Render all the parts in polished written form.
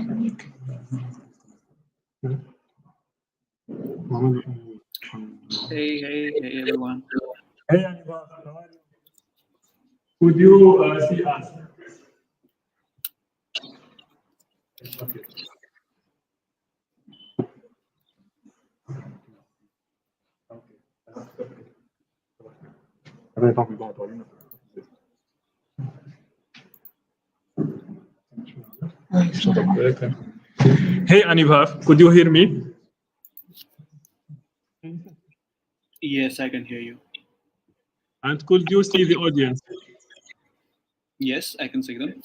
Hey everyone. Hey Anibal, how are you? Could you see us? Okay. Hey Anibal, could you hear me? Yes, I can hear you. And could you see the audience? Yes, I can see them.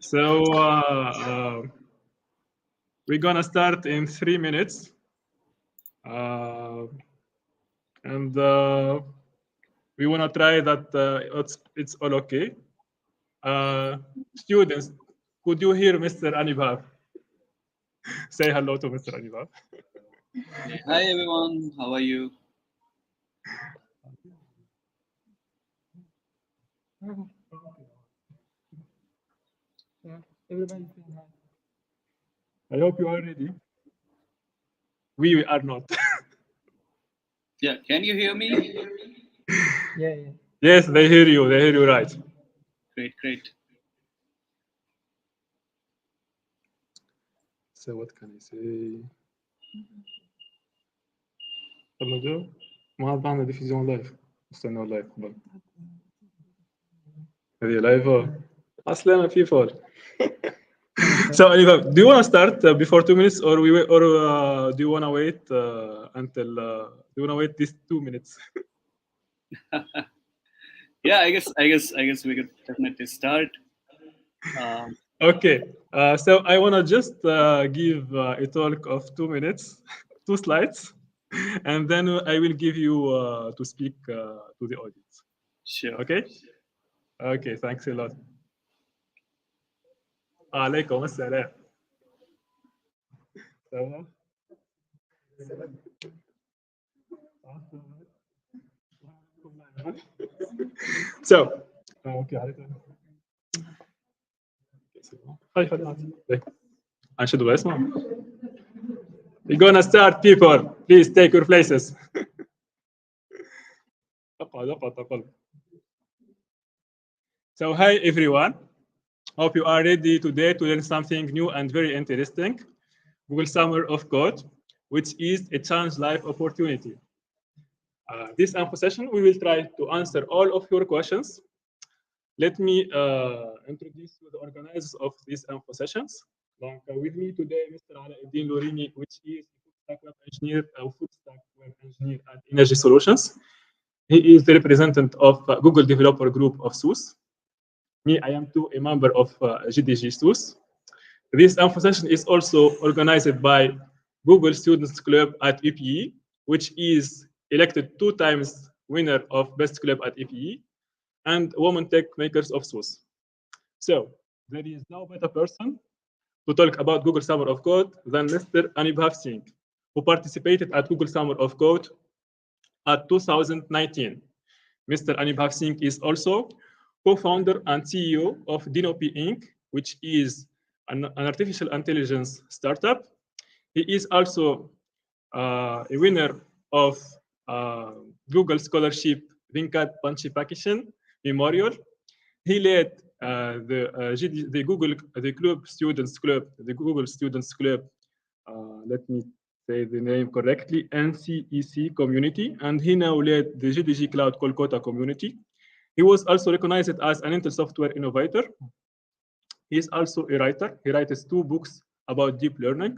So we're gonna start in 3 minutes, and we wanna try that it's all okay. Students, could you hear Mr. Anibal? Say hello to Mr. Anibal. Hi everyone, how are you? Yeah, everybody say hi. I hope you are ready. We are not. Yeah, can you hear me? Yeah. Yes, they hear you. They hear you right. Great. So what can I say? طب ما بعمل ديفيزيون لايف استنوا لايف قبل هذه لايف اصلا في فول. So anyway, do you want to start before 2 minutes, or do you want to wait until do you want to wait these 2 minutes? Yeah, I guess we could definitely start. Okay, so I want to just give a talk of 2 minutes, 2 slides, and then I will give you to speak to the audience. Sure. Okay, thanks a lot. عليكم السلام. So, okay, we're gonna start, people. Please take your places. So, hi everyone. Hope you are ready today to learn something new and very interesting. Google Summer of Code, which is a chance life opportunity. This info session, we will try to answer all of your questions. Let me introduce you the organizers of these info sessions. With me today, Mr. Alaeddin Lourini, which is a full stack web engineer at Energy Solutions. He is the representative of Google Developer Group of SUS. Me, I am too a member of GDG SUS. This info session is also organized by Google Students Club at EPE, which is elected 2 times winner of Best Club at EPE, and Women Tech Makers of SUS. So there is no better person to talk about Google Summer of Code than Mr. Anibal Singh, who participated at Google Summer of Code at 2019. Mr. Anibal Singh is also co-founder and CEO of Dinopi Inc., which is an artificial intelligence startup. He is also a winner of Google Scholarship Venkat Panchipakishan Memorial. He led the Google Students Club. Let me say the name correctly, NCEC community, and he now led the GDG Cloud Kolkata community. He was also recognized as an Intel software innovator. He is also a writer. He writes 2 books about deep learning.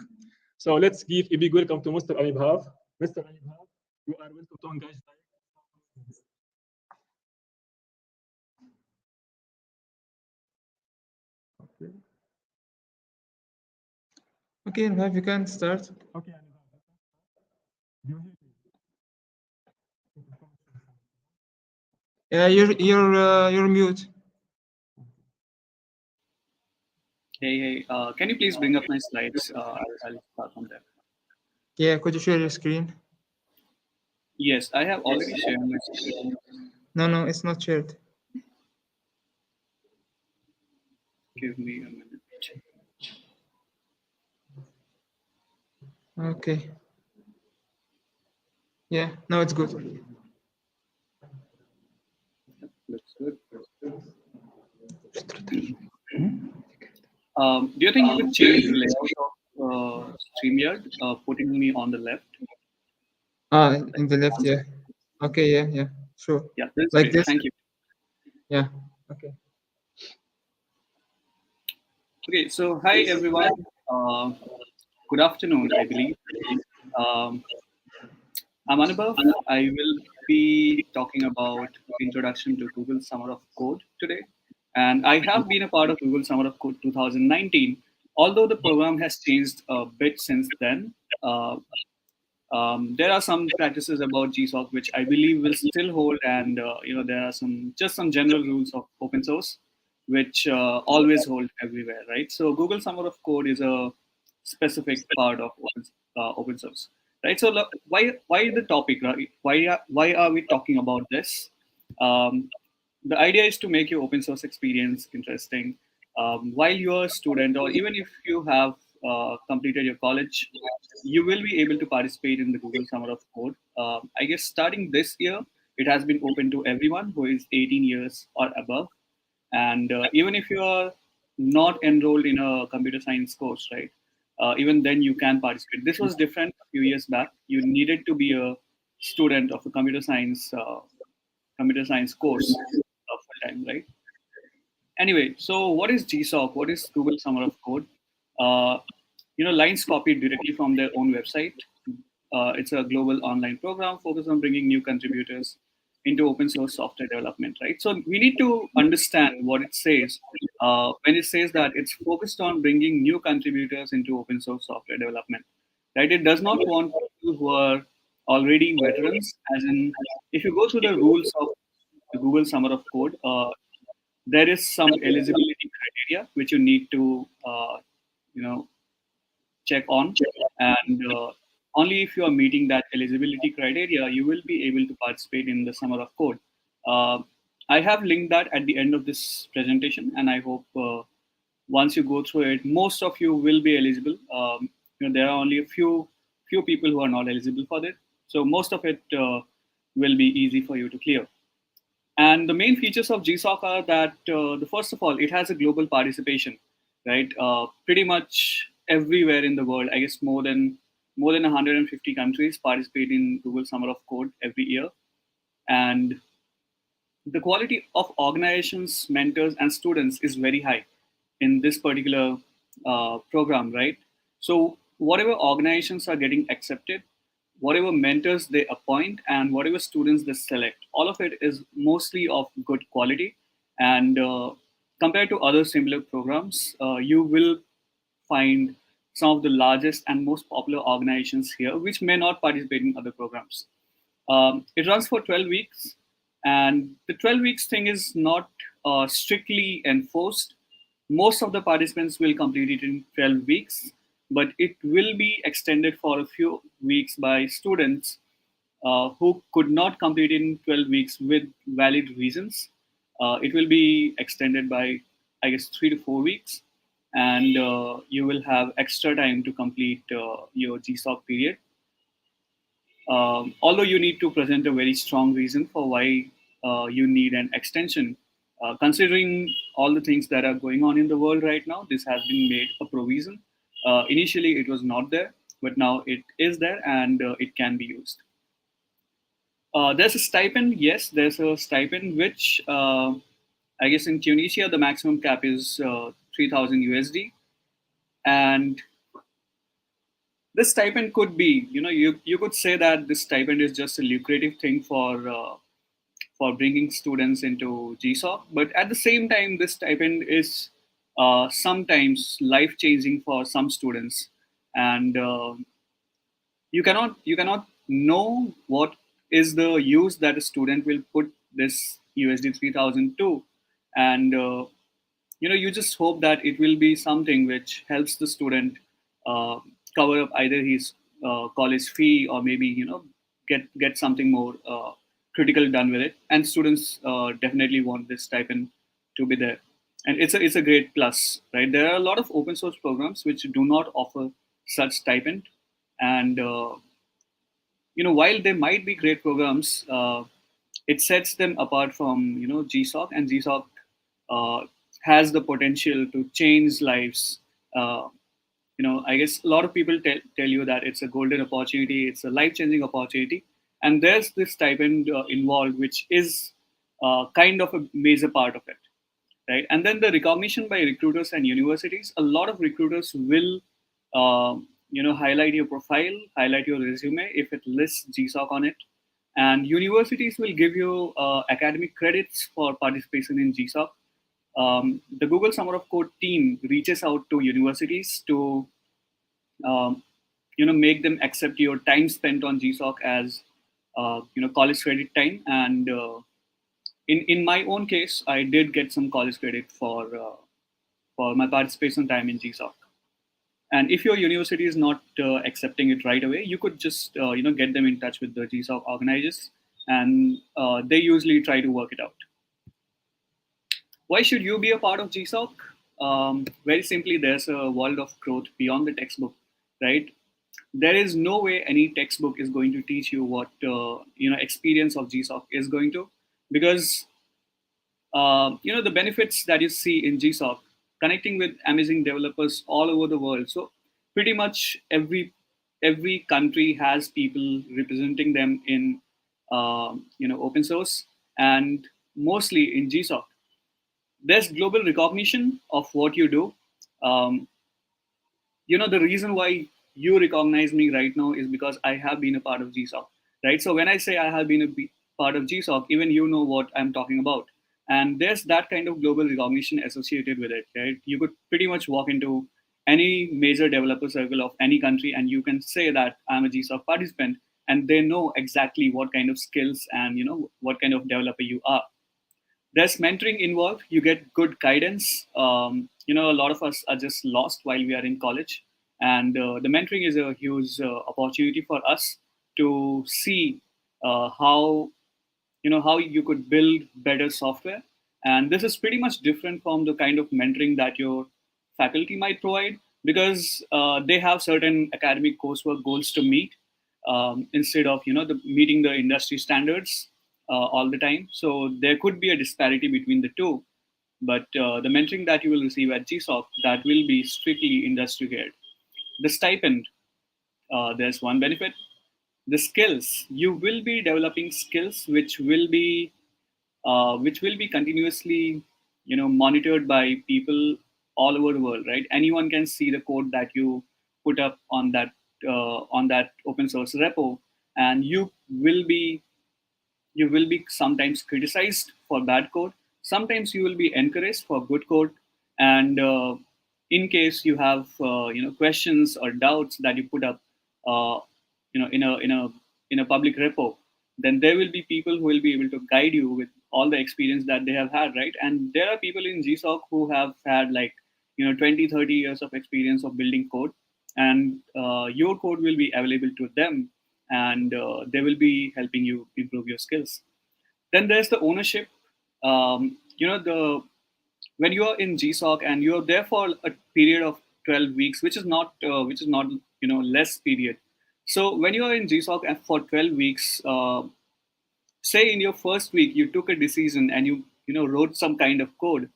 So let's give a big welcome to Mr. Anibal. Mr. Anibal, you are welcome to engage. Okay, Anibal, you can start. Okay, Anibal. Do you hear me? Yeah, you're mute. Hey, can you please bring up my slides? I'll start from there. Yeah, could you share your screen? Yes, I have already shared my screen. No, it's not shared. Give me a minute. Okay. Yeah, now it's good. Looks good. Do you think you could change the layout of StreamYard, putting me on the left? In the left, yeah. Okay, yeah, sure. Yeah, that's Like great. this? Thank you. Yeah, okay. Okay, so hi everyone. Good afternoon, I believe. Um, I'm Anubhav. I will be talking about Introduction to Google Summer of Code today. And I have been a part of Google Summer of Code 2019. Although the program has changed a bit since then, uh, there are some practices about GSoC which I believe will still hold, and there are some general rules of open source which always hold everywhere, right? So Google Summer of Code is a specific part of open source, right? So why the topic, right? Why are we talking about this? Um, the idea is to make your open source experience interesting while you're a student, or even if you have completed your college, you will be able to participate in the Google Summer of Code. I guess starting this year, it has been open to everyone who is 18 years or above. And even if you are not enrolled in a computer science course, right? Even then you can participate. This was different a few years back. You needed to be a student of a computer science course full time, right? Anyway, so what is GSoC? What is Google Summer of Code? Uh, lines copied directly from their own website. It's a global online program focused on bringing new contributors into open source software development, right? So we need to understand what it says when it says that it's focused on bringing new contributors into open source software development, right? It does not want people who are already veterans, as in, if you go through the rules of the Google Summer of Code, there is some eligibility criteria which you need to you know check on, and only if you are meeting that eligibility criteria you will be able to participate in the Summer of Code. uh, I have linked that at the end of this presentation, and I hope once you go through it, most of you will be eligible. There are only a few people who are not eligible for this, so most of it will be easy for you to clear. And the main features of GSoC are that, the first of all, it has a global participation, right? Pretty much everywhere in the world, I guess more than 150 countries participate in Google Summer of Code every year, and the quality of organizations, mentors, and students is very high in this particular program, right? So whatever organizations are getting accepted, whatever mentors they appoint, and whatever students they select, all of it is mostly of good quality. And compared to other similar programs, you will find some of the largest and most popular organizations here, which may not participate in other programs. It runs for 12 weeks, and the 12 weeks thing is not strictly enforced. Most of the participants will complete it in 12 weeks, but it will be extended for a few weeks by students who could not complete it in 12 weeks with valid reasons. It will be extended by, I guess, 3 to 4 weeks, and you will have extra time to complete your GSoC period. Although you need to present a very strong reason for why you need an extension. Considering all the things that are going on in the world right now, this has been made a provision. Initially, it was not there, but now it is there, and it can be used. There's a stipend. Yes, there's a stipend, which I guess in Tunisia, the maximum cap is 3,000 USD. And this stipend could be, you could say that this stipend is just a lucrative thing for bringing students into GSoC, but at the same time, this stipend is sometimes life changing for some students, and you cannot know what is the use that a student will put this USD 3,000 to, and you just hope that it will be something which helps the student uh, cover up either his college fee, or maybe get something more critical done with it. And students definitely want this stipend to be there, and it's a great plus, right? There are a lot of open source programs which do not offer such stipend. And while they might be great programs, it sets them apart from GSoC, and GSoC has the potential to change lives. I guess a lot of people tell you that it's a golden opportunity, it's a life-changing opportunity, and there's this stipend involved, which is kind of a major part of it, right? And then the recognition by recruiters and universities. A lot of recruiters will, highlight your profile, highlight your resume if it lists GSoC on it, and universities will give you academic credits for participation in GSoC. The Google Summer of Code team reaches out to universities to make them accept your time spent on GSoC as college credit time. And in my own case, I did get some college credit for my participation time in GSoC. And if your university is not accepting it right away, you could just get them in touch with the GSoC organizers, and they usually try to work it out. Why should you be a part of GSoC? Very simply, there's a world of growth beyond the textbook, right? There is no way any textbook is going to teach you what experience of GSoC is going to, because the benefits that you see in GSoC, connecting with amazing developers all over the world. So pretty much every country has people representing them in open source, and mostly in GSoC. There's global recognition of what you do. The reason why you recognize me right now is because I have been a part of GSoC, right? So when I say I have been a part of GSoC, even you know what I'm talking about. And there's that kind of global recognition associated with it, right? You could pretty much walk into any major developer circle of any country and you can say that I'm a GSoC participant, and they know exactly what kind of skills and what kind of developer you are. There's mentoring involved. You get good guidance. A lot of us are just lost while we are in college, and the mentoring is a huge opportunity for us to see how how you could build better software. And this is pretty much different from the kind of mentoring that your faculty might provide, because they have certain academic coursework goals to meet, instead of meeting the industry standards all the time. So there could be a disparity between the two. But the mentoring that you will receive at GSoC, that will be strictly industry geared. The stipend, there's one benefit. The skills, you will be developing skills which will be continuously monitored by people all over the world, right? Anyone can see the code that you put up on that open source repo, and you will be sometimes criticized for bad code. Sometimes you will be encouraged for good code. And in case you have questions or doubts that you put up in a public repo, then there will be people who will be able to guide you with all the experience that they have had, right? And there are people in GSoC who have had 20-30 years of experience of building code, and your code will be available to them, and they will be helping you improve your skills. Then there's the ownership. The when you are in GSoC and you're there for a period of 12 weeks, which is not less period. So when you are in GSoC for 12 weeks, say in your first week you took a decision and you wrote some kind of code.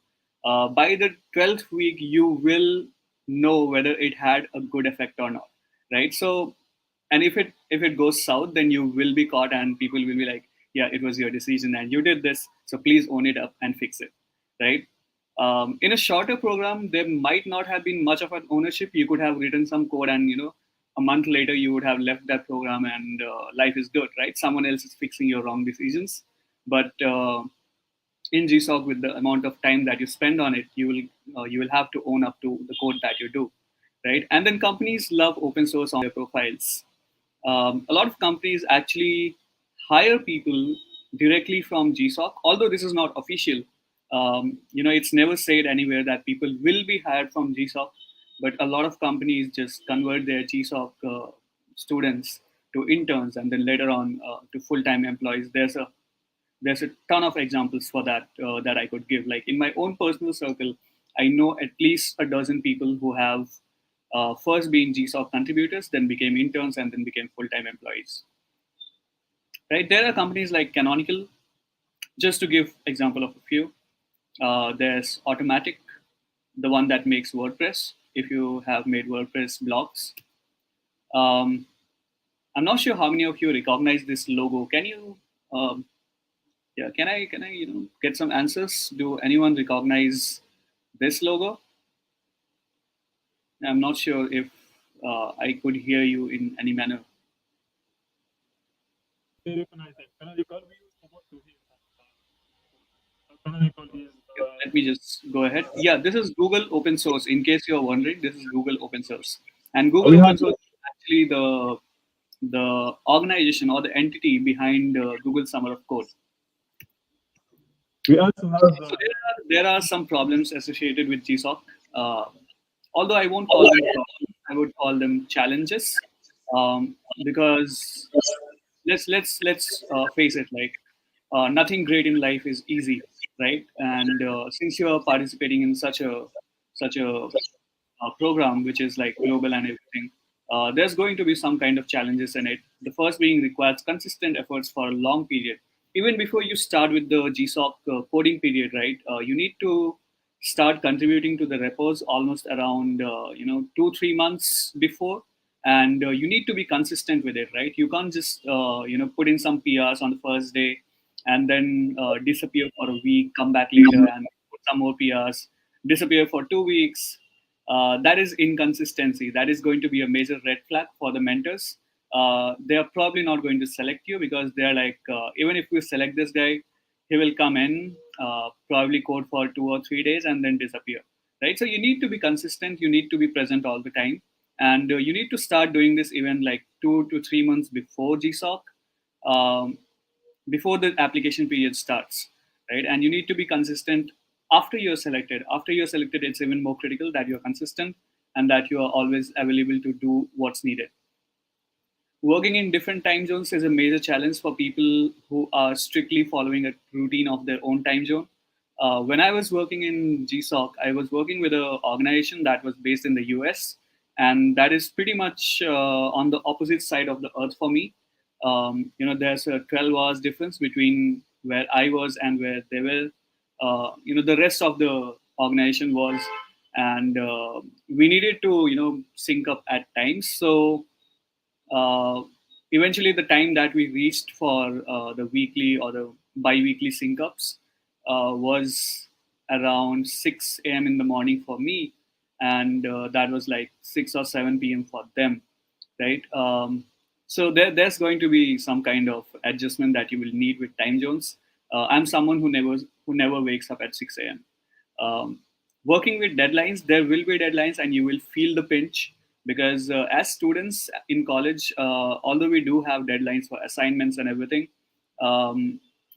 By the 12th week, you will know whether it had a good effect or not, right? So, and if it goes south, then you will be caught, and people will be like, yeah, it was your decision and you did this, so please own it up and fix it, right? In a shorter program, there might not have been much of an ownership. You could have written some code, and a month later you would have left that program, and life is good, right? Someone else is fixing your wrong decisions. But in GSoC, with the amount of time that you spend on it, you will have to own up to the code that you do, right? And then companies love open source on their profiles. A lot of companies actually hire people directly from GSoC, although this is not official. It's never said anywhere that people will be hired from GSoC, but a lot of companies just convert their GSoC students to interns, and then later on to full-time employees. There's a ton of examples for that that I could give. Like in my own personal circle, I know at least a dozen people who have first being GSoC contributors, then became interns, and then became full-time employees. Right? There are companies like Canonical. Just to give example of a few, there's Automatic, the one that makes WordPress. If you have made WordPress blogs, I'm not sure how many of you recognize this logo. Can you? Yeah, can I get some answers? Do anyone recognize this logo? I'm not sure if I could hear you in any manner. They recognize it. Canonical, we use to hear that. Canonical is. Let me just go ahead. Yeah, this is Google open source. In case you're wondering, this is Google open source, and Google open source is actually the organization or the entity behind Google Summer of Code. We also have. So there are some problems associated with GSoC. Although I won't call them problems, I would call them challenges, because let's face it, like nothing great in life is easy, right? And since you are participating in such a program which is like global and everything, there's going to be some kind of challenges in it. The first being requires consistent efforts for a long period. Even before you start with the GSoC coding period, right? You need to start contributing to the repos almost around 2-3 months before, and you need to be consistent with it, right? You can't just put in some PRs on the first day and then disappear for a week, come back later and put some more PRs, disappear for 2 weeks. That is inconsistency. That is going to be a major red flag for the mentors. They are probably not going to select you because they're like, even if we select this guy, he will come in, probably code for 2 or 3 days and then disappear, right? So you need to be consistent. You need to be present all the time. And you need to start doing this even like 2 to 3 months before GSoC, before the application period starts, right? And you need to be consistent after you're selected. After you're selected, it's even more critical that you're consistent and that you are always available to do what's needed. Working in different time zones is a major challenge for people who are strictly following a routine of their own time zone. When I was working in GSoC, I was working with an organization that was based in the US, and that is pretty much on the opposite side of the earth for me. There's a 12 hours difference between where I was and where they were. The rest of the organization was, and we needed to sync up at times. So eventually the time that we reached for the weekly or the bi-weekly sync ups was around 6 a.m. in the morning for me, and that was like 6 or 7 p.m. for them, right? So there's going to be some kind of adjustment that you will need with time zones. I'm someone who never wakes up at 6 a.m. Working with deadlines, there will be deadlines and you will feel the pinch, because as students in college, although we do have deadlines for assignments and everything,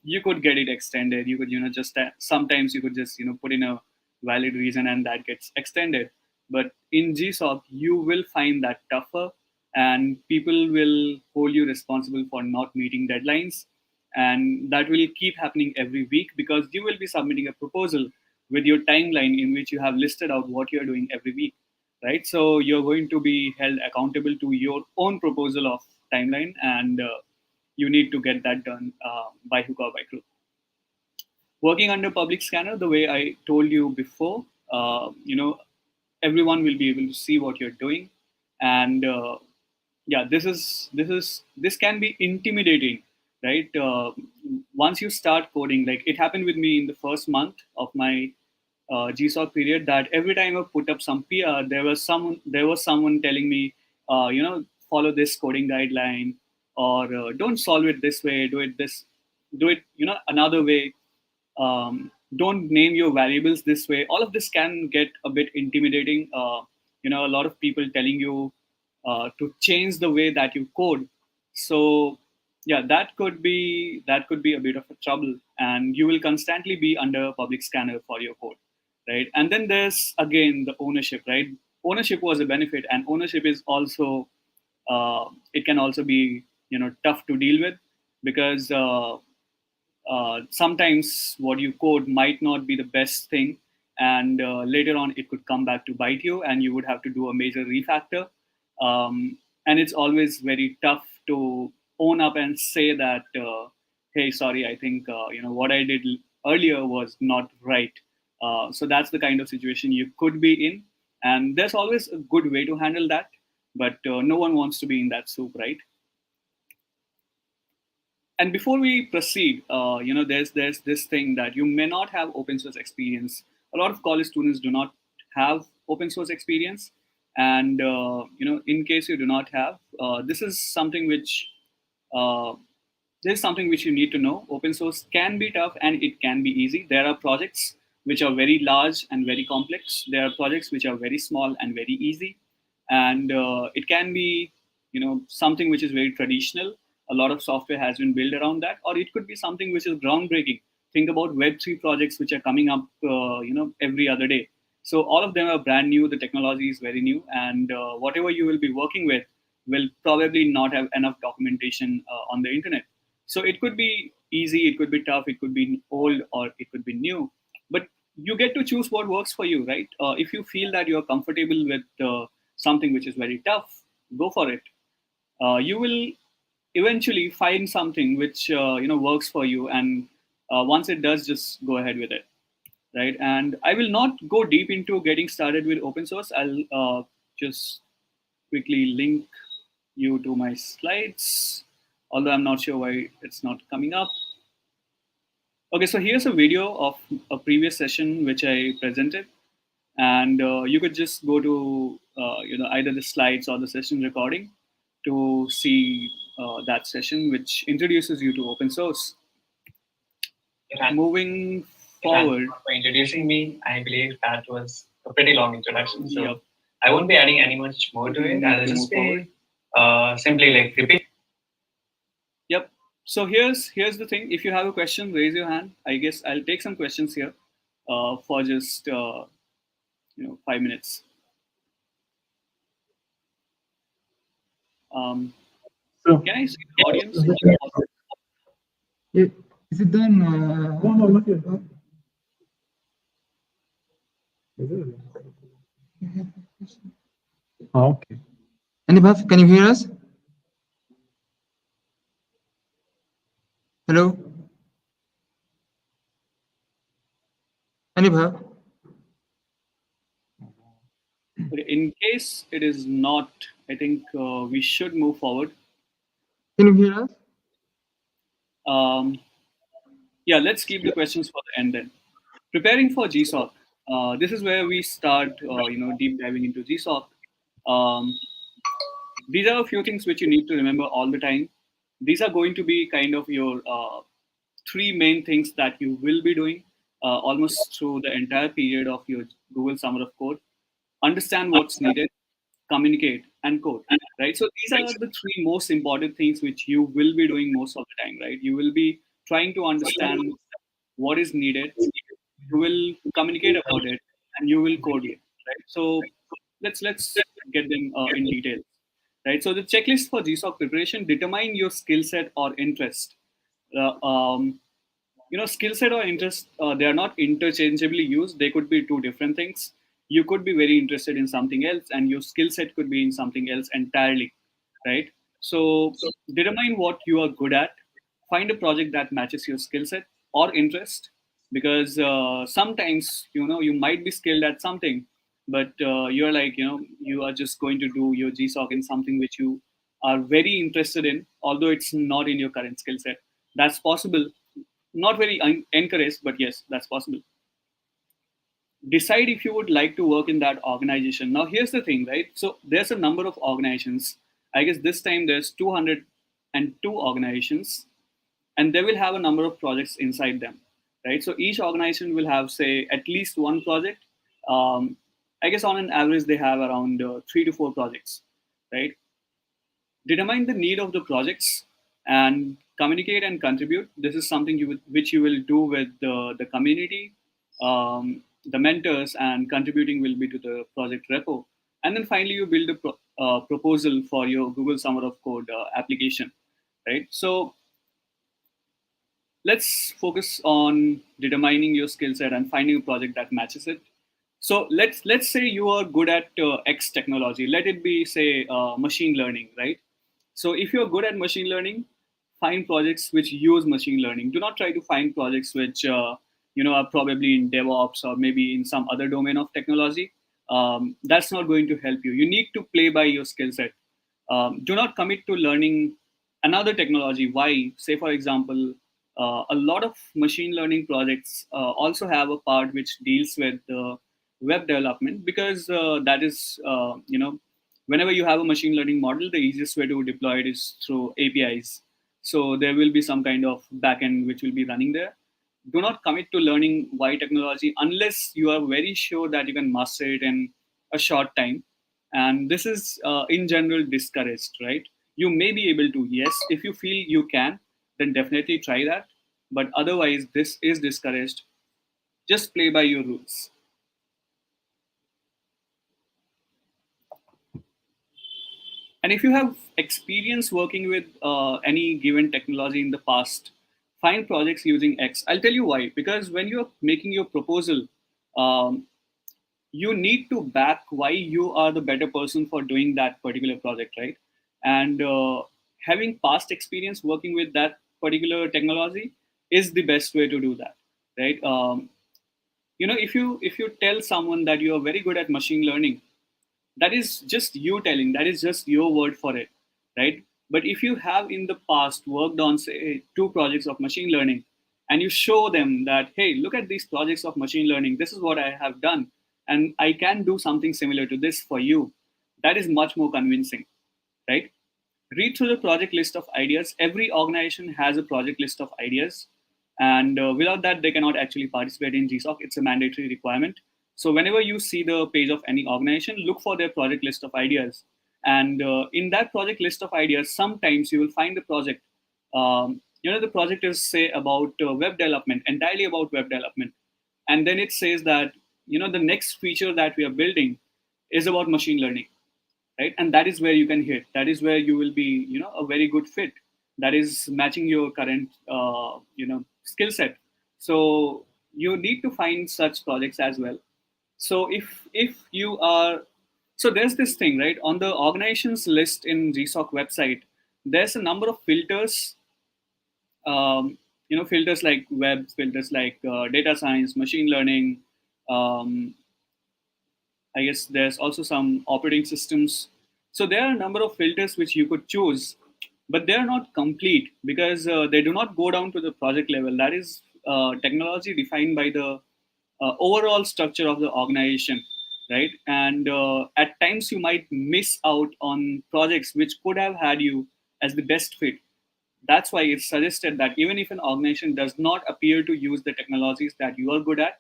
you could get it extended. You could just sometimes you could just put in a valid reason and that gets extended. But in GSoC, you will find that tougher, and people will hold you responsible for not meeting deadlines, and that will keep happening every week because you will be submitting a proposal with your timeline in which you have listed out what you're doing every week, right? So you're going to be held accountable to your own proposal of timeline, and you need to get that done by hook or by crook. Working under public scanner, the way I told you before, everyone will be able to see what you're doing, and this can be intimidating, right? Once you start coding, like it happened with me in the first month of my GSoC period, that every time I put up some PR, there was someone telling me, follow this coding guideline, or don't solve it this way, do it another way. Don't name your variables this way. All of this can get a bit intimidating. A lot of people telling you to change the way that you code. So yeah, that could be a bit of a trouble, and you will constantly be under public scanner for your code, right? And then there's again the ownership, right? Ownership was a benefit, and ownership is also it can also be tough to deal with, because sometimes what you code might not be the best thing, and later on it could come back to bite you, and you would have to do a major refactor. And it's always very tough to own up and say that, hey, sorry, I think what I did earlier was not right. So that's the kind of situation you could be in, and there's always a good way to handle that, but no one wants to be in that soup, right? And before we proceed, there's this thing that you may not have open source experience. A lot of college students do not have open source experience, and in case you do not have, this is something which you need to know. Open source can be tough and it can be easy. There are projects which are very large and very complex. There are projects which are very small and very easy, and it can be something which is very traditional. A lot of software has been built around that, or it could be something which is groundbreaking. Think about Web3 projects which are coming up every other day. So all of them are brand new. The technology is very new, and whatever you will be working with will probably not have enough documentation on the internet. So it could be easy, it could be tough, it could be old, or it could be new. But you get to choose what works for you, right? If you feel that you're comfortable with something which is very tough, go for it. You will eventually find something which works for you, and once it does, just go ahead with it, right? And I will not go deep into getting started with open source. I'll just quickly link you to my slides, although I'm not sure why it's not coming up. Okay, so here's a video of a previous session which I presented, and you could just go to either the slides or the session recording to see that session, which introduces you to open source. Moving forward. For introducing me, I believe that was a pretty long introduction, so Yep. I won't be adding any much more to it. I'll just be simply like repeat. Yep. So here's the thing. If you have a question, raise your hand. I guess I'll take some questions here for just 5 minutes. So, Can I see the audience? Is it done? no, not yet. Oh, okay. Anibhav, can you hear us? Hello? Anibhav? Okay, in case it is not, I think we should move forward. Can you hear us? Yeah, let's keep the questions for the end then. Preparing for GSoC. This is where we start, deep diving into GSoC. These are a few things which you need to remember all the time. These are going to be kind of your three main things that you will be doing almost through the entire period of your Google Summer of Code. Understand what's needed, communicate, and code, right? So these are the three most important things which you will be doing most of the time, right? You will be trying to understand what is needed, you will communicate about it, and you will code it, right? So let's get them in detail, right? So the checklist for GSoC preparation: determine your skill set or interest. Skill set or interest, they are not interchangeably used. They could be two different things. You could be very interested in something else, and your skill set could be in something else entirely, right? So determine what you are good at. Find a project that matches your skill set or interest, because sometimes you might be skilled at something, but you're like you are just going to do your GSoC in something which you are very interested in, although it's not in your current skill set. That's possible. Not very encouraged, but yes, that's possible. Decide if you would like to work in that organization. Now here's the thing, right? So there's a number of organizations. I guess this time there's 202 organizations, and they will have a number of projects inside them, right? So each organization will have, say, at least one project. I guess on an average they have around 3 to 4 projects, right? Determine the need of the projects and communicate and contribute. This is something which you will do with the community, the mentors, and contributing will be to the project repo. And then finally, you build a proposal for your Google Summer of Code application, right? So let's focus on determining your skill set and finding a project that matches it. So let's say you are good at X technology. Let it be, say, machine learning, right? So if you're good at machine learning, find projects which use machine learning. Do not try to find projects which are probably in DevOps or maybe in some other domain of technology. That's not going to help you. You need to play by your skill set. Do not commit to learning another technology. Why? Say, for example, a lot of machine learning projects also have a part which deals with web development, because that is, whenever you have a machine learning model, the easiest way to deploy it is through APIs. So there will be some kind of backend which will be running there. Do not commit to learning Y technology unless you are very sure that you can master it in a short time. And this is in general discouraged, right? You may be able to, yes, if you feel you can, then definitely try that. But otherwise, this is discouraged. Just play by your rules. And if you have experience working with any given technology in the past, find projects using X. I'll tell you why. Because when you're making your proposal, um, you need to back why you are the better person for doing that particular project, right? And having past experience working with that particular technology is the best way to do that, right? If you tell someone that you are very good at machine learning, that is just you telling, that is just your word for it, right? But if you have in the past worked on, say, 2 projects of machine learning, and you show them that, hey, look at these projects of machine learning, this is what I have done, and I can do something similar to this for you, that is much more convincing, right? Read through the project list of ideas. Every organization has a project list of ideas, and without that, they cannot actually participate in GSoC. It's a mandatory requirement. So whenever you see the page of any organization, look for their project list of ideas, and in that project list of ideas, sometimes you will find the project. The project is, say, about web development, entirely about web development, and then it says that the next feature that we are building is about machine learning, right? And that is where you can hit, that is where you will be a very good fit, that is matching your current skill set. So you need to find such projects as well. So if you are, so there's this thing, right? On the organizations list in GSoC website, there's a number of filters, filters like web, filters like data science, machine learning. I guess there's also some operating systems. So there are a number of filters which you could choose, but they're not complete because they do not go down to the project level. That is technology defined by the overall structure of the organization, right? And at times you might miss out on projects which could have had you as the best fit. That's why it's suggested that even if an organization does not appear to use the technologies that you are good at,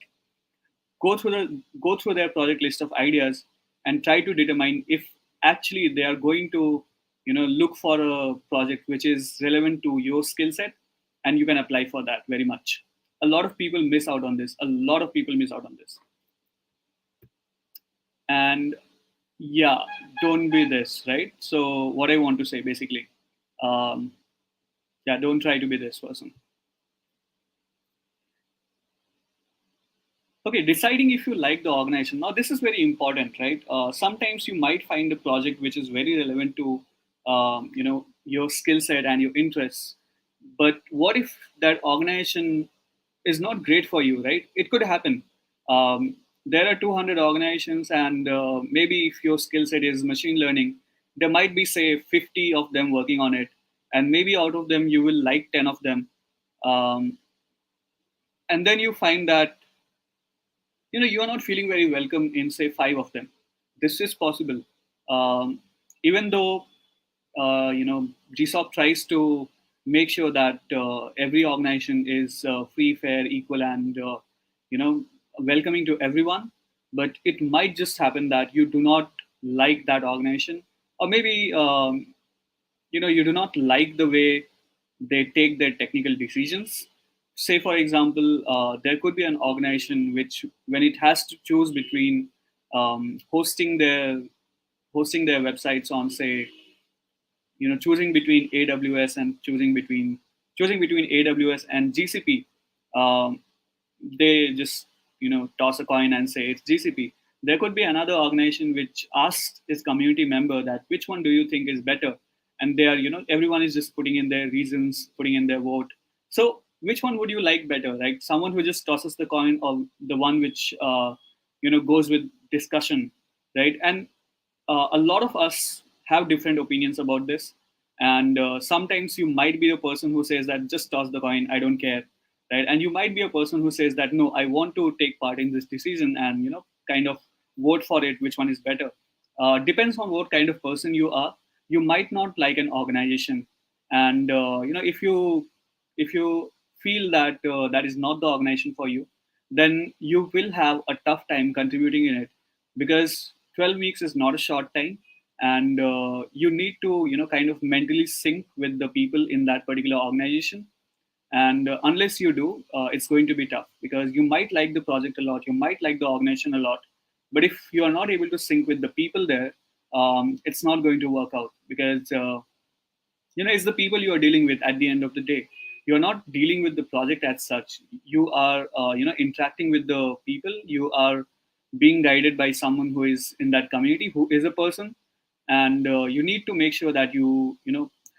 go through their project list of ideas and try to determine if actually they are going to look for a project which is relevant to your skill set, and you can apply for that very much. A lot of people miss out on this. And yeah, don't be this, right? So what I want to say basically, um, yeah, don't try to be this person. Okay, deciding if you like the organization. Now, this is very important, right? Sometimes you might find a project which is very relevant to, your skill set and your interests. But what if that organization is not great for you, right? It could happen. There are 200 organizations, and maybe if your skill set is machine learning, there might be, say, 50 of them working on it, and maybe out of them you will like 10 of them, and then you find that you are not feeling very welcome in, say, 5 of them. This is possible. Even though GSoC tries to make sure that every organization is free, fair, equal, and welcoming to everyone, but it might just happen that you do not like that organization, or maybe you do not like the way they take their technical decisions. Say, for example, there could be an organization which, when it has to choose between hosting their websites on, say, choosing between AWS and choosing between choosing between AWS and GCP, they just toss a coin and say it's GCP. There could be another organization which asks its community member that which one do you think is better, and they are everyone is just putting in their reasons, putting in their vote. So which one would you like better? Like someone who just tosses the coin, or the one which goes with discussion, right? And a lot of us have different opinions about this, and sometimes you might be the person who says that just toss the coin, I don't care, right? And you might be a person who says that no, I want to take part in this decision and kind of vote for it, which one is better. Depends on what kind of person you are. You might not like an organization, and if you feel that that is not the organization for you, then you will have a tough time contributing in it, because 12 weeks is not a short time, and you need to kind of mentally sync with the people in that particular organization. And unless you do, it's going to be tough, because you might like the project a lot, you might like the organization a lot, but if you are not able to sync with the people there, it's not going to work out, because it's the people you are dealing with at the end of the day. You're not dealing with the project as such. You are interacting with the people. You are being guided by someone who is in that community, who is a person, and you need to make sure that you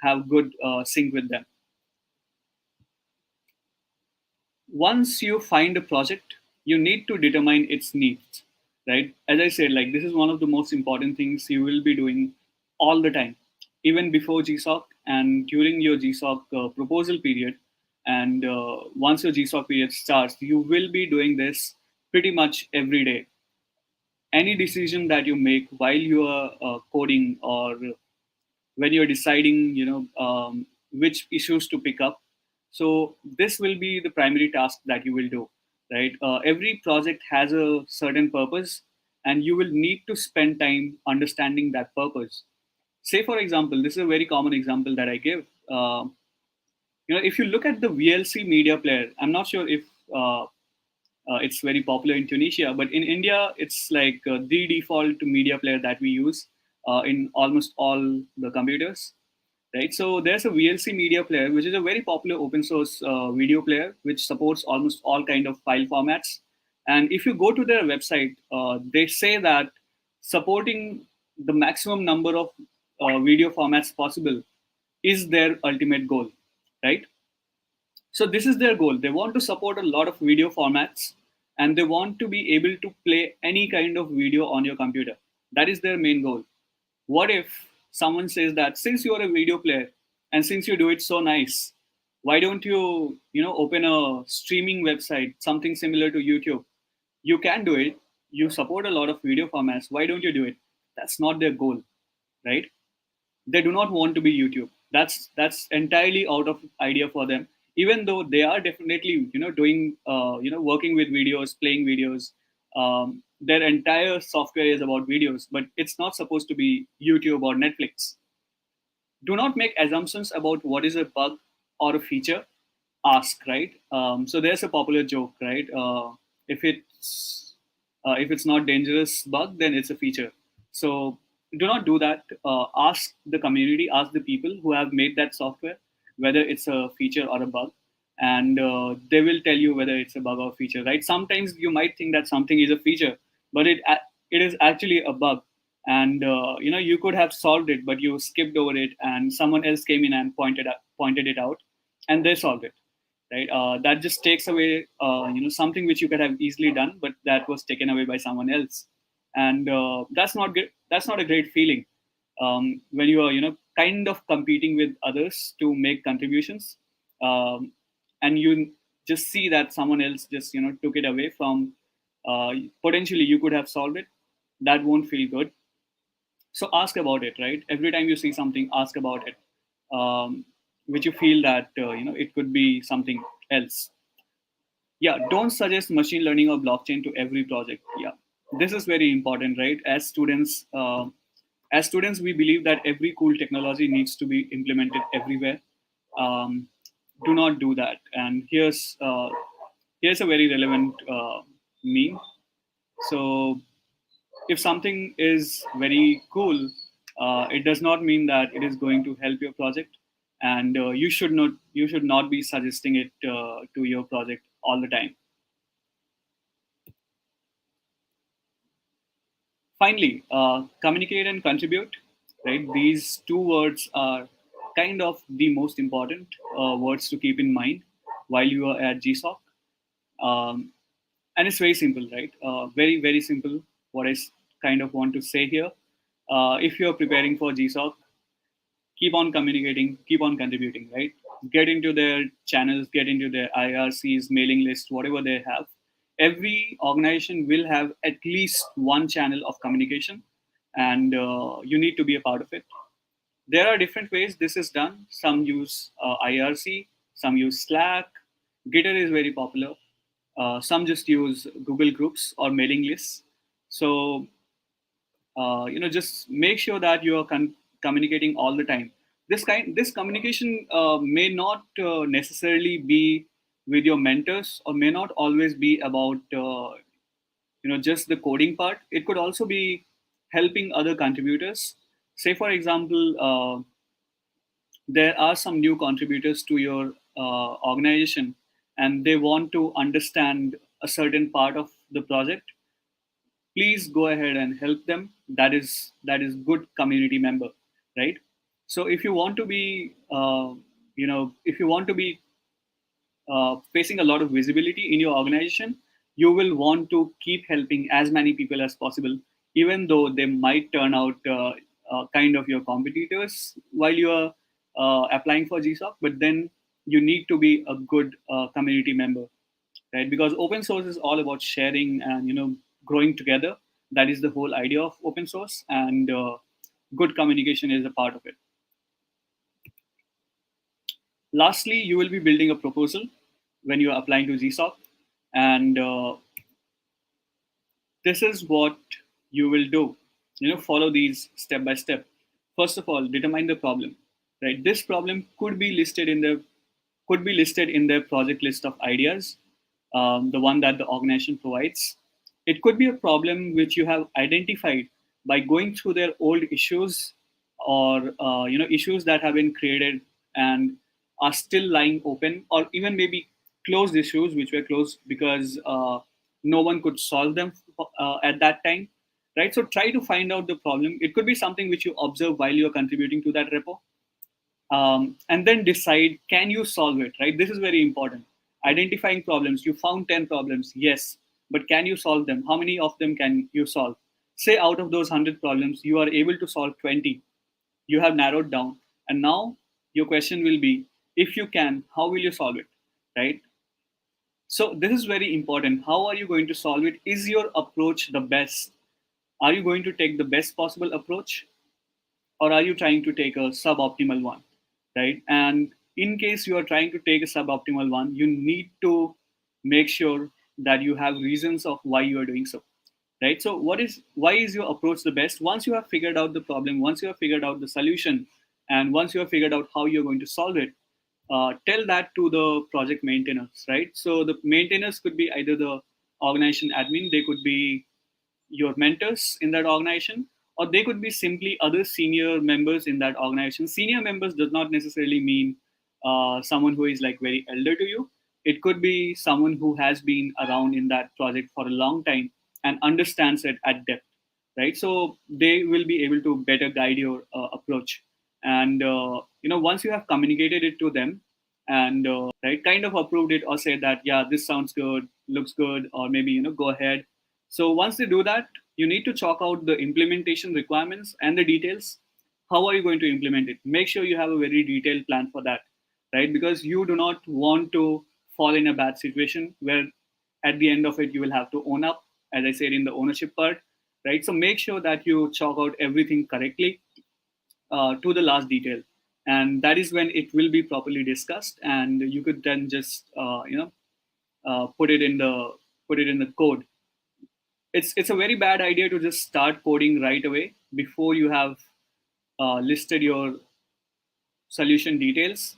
have good sync with them. Once you find a project, you need to determine its needs, right? As I said, like, this is one of the most important things you will be doing all the time, even before GSoC and during your GSoC proposal period. And once your GSoC period starts, you will be doing this pretty much every day. Any decision that you make while you are coding, or when you're deciding which issues to pick up, so this will be the primary task that you will do, right? Every project has a certain purpose, and you will need to spend time understanding that purpose. Say, for example, this is a very common example that I give. If you look at the VLC media player, I'm not sure if it's very popular in Tunisia, but in India, it's like the default media player that we use in almost all the computers, right? So there's a VLC media player, which is a very popular open source video player, which supports almost all kind of file formats. And if you go to their website, they say that supporting the maximum number of video formats possible is their ultimate goal, right? So this is their goal. They want to support a lot of video formats, and they want to be able to play any kind of video on your computer. That is their main goal. What if someone says that since you are a video player and since you do it so nice, why don't you open a streaming website, something similar to YouTube? You can do it. You support a lot of video formats. Why don't you do it? That's not their goal, right? They do not want to be YouTube. That's entirely out of idea for them. Even though they are definitely doing working with videos, playing videos, their entire software is about videos, but it's not supposed to be YouTube or Netflix. Do not make assumptions about what is a bug or a feature. Ask, right? So there's a popular joke, right? If it's not dangerous bug, then it's a feature. So do not do that. Ask the community, ask the people who have made that software whether it's a feature or a bug, and they will tell you whether it's a bug or feature, right? Sometimes you might think that something is a feature, but it is actually a bug, and you could have solved it, but you skipped over it, and someone else came in and pointed it out, and they solved it, right? That just takes away something which you could have easily done, but that was taken away by someone else, and that's not good. That's not a great feeling when you are kind of competing with others to make contributions, and you just see that someone else just took it away from potentially you could have solved it. That won't feel good. So ask about it, right? Every time you see something, ask about it, which you feel that it could be something else. Yeah, don't suggest machine learning or blockchain to every project. Yeah, this is very important, right? As students, we believe that every cool technology needs to be implemented everywhere. Do not do that. And here's a very relevant meme. So if something is very cool, it does not mean that it is going to help your project. and you should not be suggesting it to your project all the time. Finally, communicate and contribute. Right, these two words are kind of the most important words to keep in mind while you are at GSoC. And it's very simple, right? Very, very simple. What I kind of want to say here, if you're preparing for GSoC, keep on communicating, keep on contributing, right? Get into their channels, get into their IRCs, mailing lists, whatever they have. Every organization will have at least one channel of communication, and you need to be a part of it. There are different ways this is done. Some use IRC, some use Slack. Gitter is very popular. Some just use Google Groups or mailing lists. So, just make sure that you are communicating all the time. This communication may not necessarily be with your mentors, or may not always be about just the coding part. It could also be helping other contributors. Say, for example, there are some new contributors to your organization, and they want to understand a certain part of the project. Please go ahead and help them. That is good community member, right? So if you want to be facing a lot of visibility in your organization, you will want to keep helping as many people as possible, even though they might turn out kind of your competitors while you are applying for GSoC. But then you need to be a good community member, right? Because open source is all about sharing and growing together. That is the whole idea of open source, and good communication is a part of it. Lastly, you will be building a proposal when you are applying to GSoC, and this is what you will do. Follow these step by step. First of all, determine the problem. Right, this problem could be listed in the project list of ideas, the one that the organization provides. It could be a problem which you have identified by going through their old issues, or issues that have been created and are still lying open, or even maybe closed issues which were closed because no one could solve them at that time, right? So try to find out the problem. It could be something which you observe while you're contributing to that repo, and then decide, can you solve it, right? This is very important. Identifying problems. You found 10 problems, yes, but can you solve them? How many of them can you solve? Say out of those 100 problems, you are able to solve 20. You have narrowed down. And now your question will be, if you can, how will you solve it, right? So this is very important. How are you going to solve it? Is your approach the best? Are you going to take the best possible approach, or are you trying to take a suboptimal one, right? And in case you are trying to take a suboptimal one, you need to make sure that you have reasons of why you are doing so, right? So why is your approach the best? Once you have figured out the problem, once you have figured out the solution, and once you have figured out how you're going to solve it, tell that to the project maintainers, right? So the maintainers could be either the organization admin, they could be your mentors in that organization, or they could be simply other senior members in that organization. Senior members does not necessarily mean someone who is like very elder to you. It could be someone who has been around in that project for a long time and understands it at depth, right? So they will be able to better guide your approach. And once you have communicated it to them, and right, kind of approved it, or said that, yeah, this sounds good, looks good, or maybe go ahead. So once they do that, you need to chalk out the implementation requirements and the details. How are you going to implement it? Make sure you have a very detailed plan for that, right? Because you do not want to fall in a bad situation where at the end of it you will have to own up, as I said in the ownership part, right? So make sure that you chalk out everything correctly to the last detail, and that is when it will be properly discussed, and you could then just put it in the code. It's a very bad idea to just start coding right away before you have listed your solution details.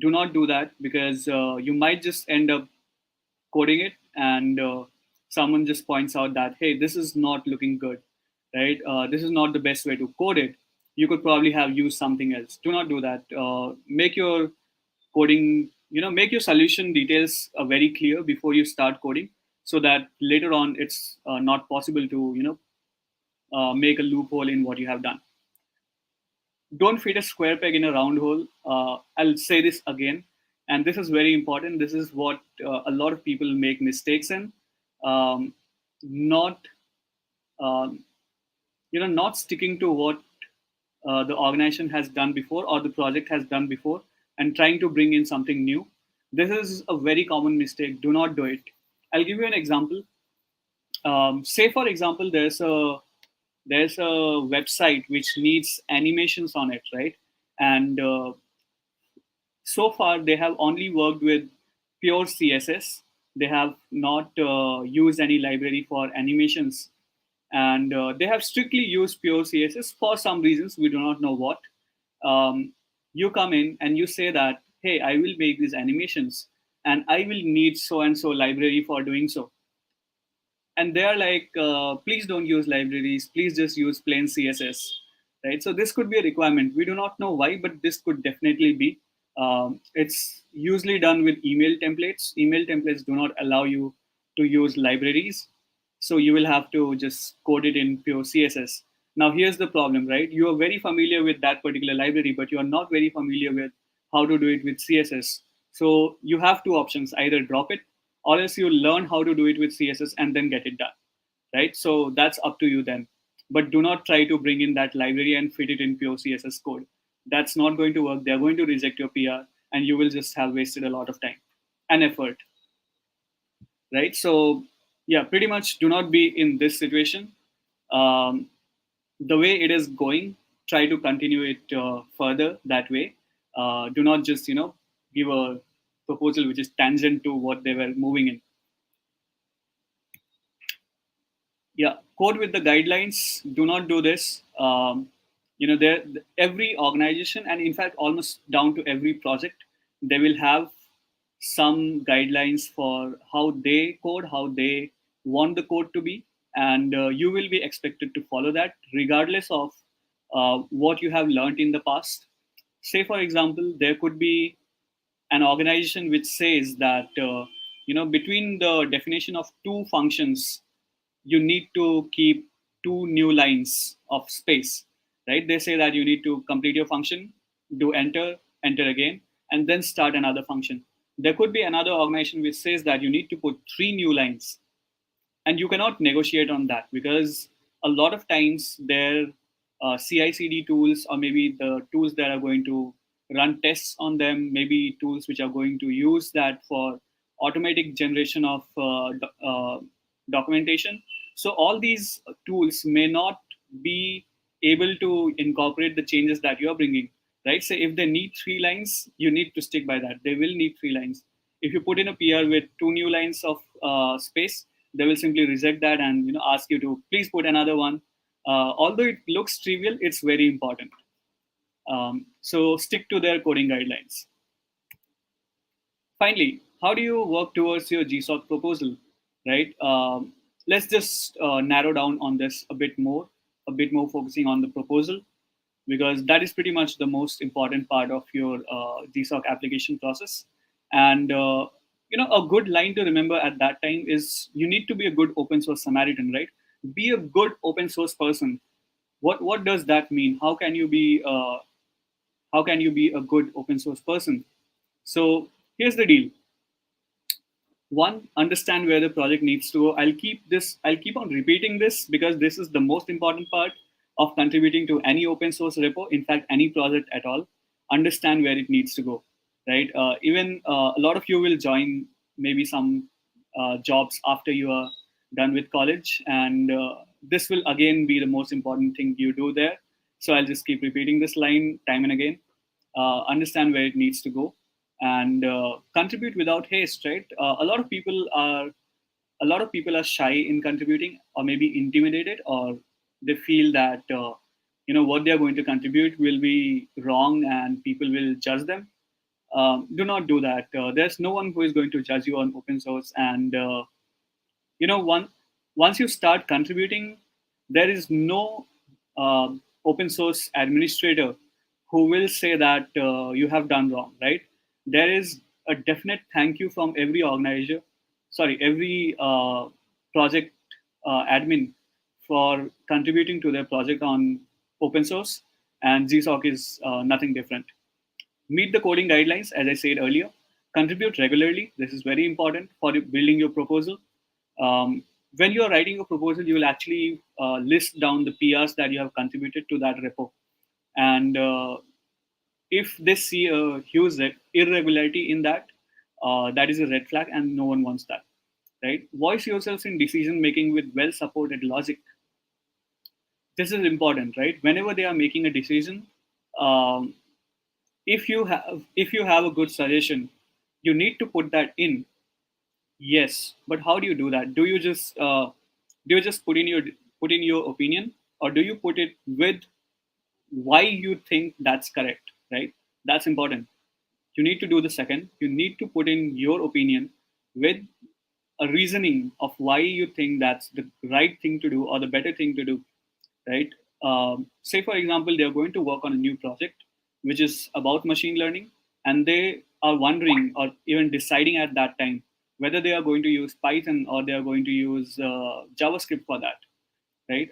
Do not do that, because you might just end up coding it, and someone just points out that, hey, this is not looking good, right? This is not the best way to code it. you could probably have used something else. Do not do that. Make your coding, make your solution details very clear before you start coding, so that later on it's not possible to make a loophole in what you have done. Don't fit a square peg in a round hole. I'll say this again, and this is very important. This is what a lot of people make mistakes in. Not not sticking to what the organization has done before or the project has done before, and trying to bring in something new. This is a very common mistake. Do not do it. I'll give you an example. Say, for example, there's a website which needs animations on it, right? And so far they have only worked with pure CSS. They have not used any library for animations, and they have strictly used pure CSS for some reasons. We do not know what. You come in and you say that, hey, I will make these animations and I will need so and so library for doing so. And they're like, please don't use libraries, please just use plain CSS, right? So this could be a requirement. We do not know why, but this could definitely be. It's usually done with email templates. Email templates do not allow you to use libraries, so you will have to just code it in pure CSS. Now here's the problem, right? You are very familiar with that particular library, but you are not very familiar with how to do it with CSS. So you have two options: either drop it, or else you learn how to do it with CSS and then get it done, right? So that's up to you then. But do not try to bring in that library and fit it in pure CSS code. That's not going to work. They're going to reject your PR, and you will just have wasted a lot of time and effort, right? So yeah, pretty much do not be in this situation. The way it is going, try to continue it further that way. Do not just give a proposal which is tangent to what they were moving in. Yeah, code with the guidelines. Do not do this. There, every organization, and in fact almost down to every project, they will have some guidelines for how they code, how they want the code to be, and you will be expected to follow that regardless of what you have learned in the past. Say, for example, there could be an organization which says that between the definition of two functions, you need to keep two new lines of space, right? They say that you need to complete your function, do enter, enter again, and then start another function. There could be another organization which says that you need to put three new lines, and you cannot negotiate on that, because a lot of times their CI/CD tools, or maybe the tools that are going to run tests on them, maybe tools which are going to use that for automatic generation of documentation. So all these tools may not be able to incorporate the changes that you are bringing, right? So if they need three lines, you need to stick by that. They will need three lines. If you put in a PR with two new lines of space, they will simply reject that and ask you to please put another one. Although it looks trivial, it's very important. So stick to their coding guidelines. Finally, how do you work towards your GSoC proposal, right? Let's just narrow down on this a bit more focusing on the proposal, because that is pretty much the most important part of your GSoC application process. And a good line to remember at that time is you need to be a good open source Samaritan, right? Be a good open source person. What does that mean? How can you be a good open source person? So here's the deal. One, understand where the project needs to go. I'll keep on repeating this because this is the most important part of contributing to any open source repo. In fact, any project at all. Understand where it needs to go, right? Even a lot of you will join maybe some jobs after you are done with college, and this will again be the most important thing you do there. So I'll just keep repeating this line time and again. Understand where it needs to go, and contribute without haste, right? A lot of people are shy in contributing, or maybe intimidated, or they feel that what they are going to contribute will be wrong and people will judge them. Do not do that. There's no one who is going to judge you on open source, and once you start contributing, there is no open source administrator who will say that you have done wrong, right? There is a definite thank you from every organizer, every project admin for contributing to their project on open source, and GSoC is nothing different. Meet the coding guidelines, as I said earlier. Contribute regularly. This is very important for building your proposal. When you are writing a proposal, you will actually list down the PRs that you have contributed to that repo. And if they see a huge irregularity in that, that is a red flag, and no one wants that, right? Voice yourselves in decision making with well-supported logic. This is important, right? Whenever they are making a decision, um, if you have a good suggestion, you need to put that in. Yes, but how do you do that? Do you just put in your opinion, or do you put it with why you think that's correct, right? That's important. You need to do the second. You need to put in your opinion with a reasoning of why you think that's the right thing to do or the better thing to do, right? Say, for example, they're going to work on a new project which is about machine learning, and they are wondering or even deciding at that time whether they are going to use Python or they are going to use JavaScript for that, right?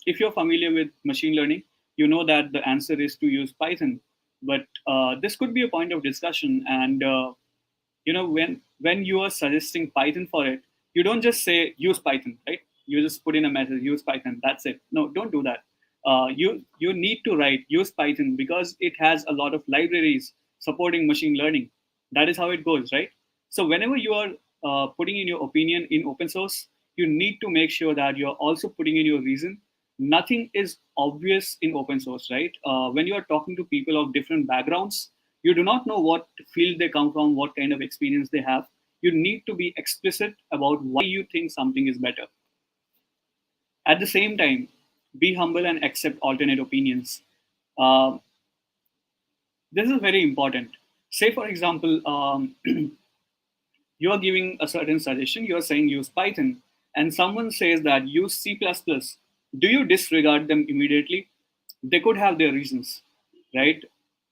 If you're familiar with machine learning, you know that the answer is to use Python, but this could be a point of discussion. And when you are suggesting Python for it, you don't just say use Python, right? You just put in a message, use Python, that's it. No, don't do that. You need to write use Python because it has a lot of libraries supporting machine learning. That is how it goes, right? So whenever you are putting in your opinion in open source, you need to make sure that you're also putting in your reason. Nothing is obvious in open source, right? When you are talking to people of different backgrounds, you do not know what field they come from, what kind of experience they have. You need to be explicit about why you think something is better. At the same time, be humble and accept alternate opinions. Uh, this is very important. Say, for example, you are giving a certain suggestion, you are saying use Python, and someone says that use C++. Do you disregard them immediately? They could have their reasons, right?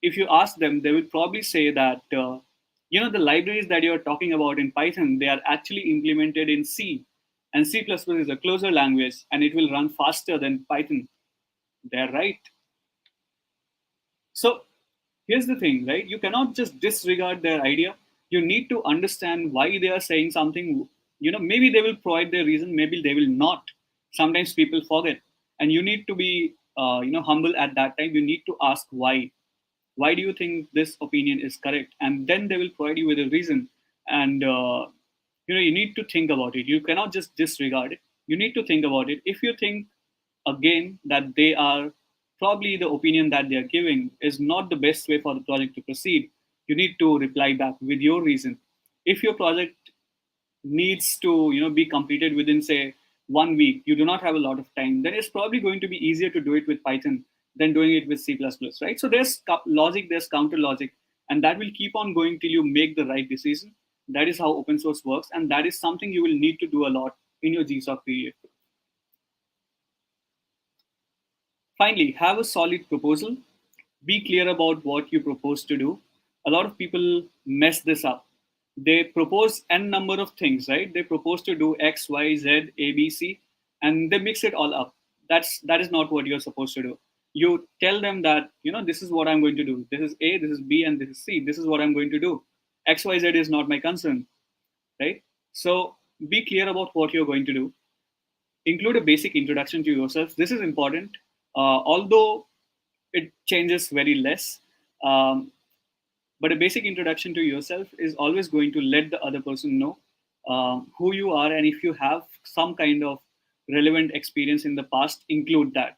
If you ask them, they will probably say that, the libraries that you're talking about in Python, they are actually implemented in C, and C++ is a closer language, and it will run faster than Python. They're right. So here's the thing, right? You cannot just disregard their idea. You need to understand why they are saying something. Maybe they will provide their reason, maybe they will not. Sometimes people forget, and you need to be, humble at that time. You need to ask why. Why do you think this opinion is correct? And then they will provide you with a reason. And you need to think about it. You cannot just disregard it. You need to think about it. If you think again that they are probably the opinion that they are giving is not the best way for the project to proceed, you need to reply back with your reason. If your project needs to be completed within, say, 1 week, you do not have a lot of time, then it's probably going to be easier to do it with Python than doing it with C++, right? So there's logic, there's counter logic, and that will keep on going till you make the right decision. That is how open source works, and that is something you will need to do a lot in your GSoC period. Finally, have a solid proposal. Be clear about what you propose to do. A lot of people mess this up. They propose n number of things, right? They propose to do X, Y, Z, A, B, C, and they mix it all up. That is not what you're supposed to do. You tell them that, this is what I'm going to do. This is A, this is B, and this is C. This is what I'm going to do. X, Y, Z is not my concern, right? So be clear about what you're going to do. Include a basic introduction to yourself. This is important, although it changes very less. But a basic introduction to yourself is always going to let the other person know who you are, and if you have some kind of relevant experience in the past, include that,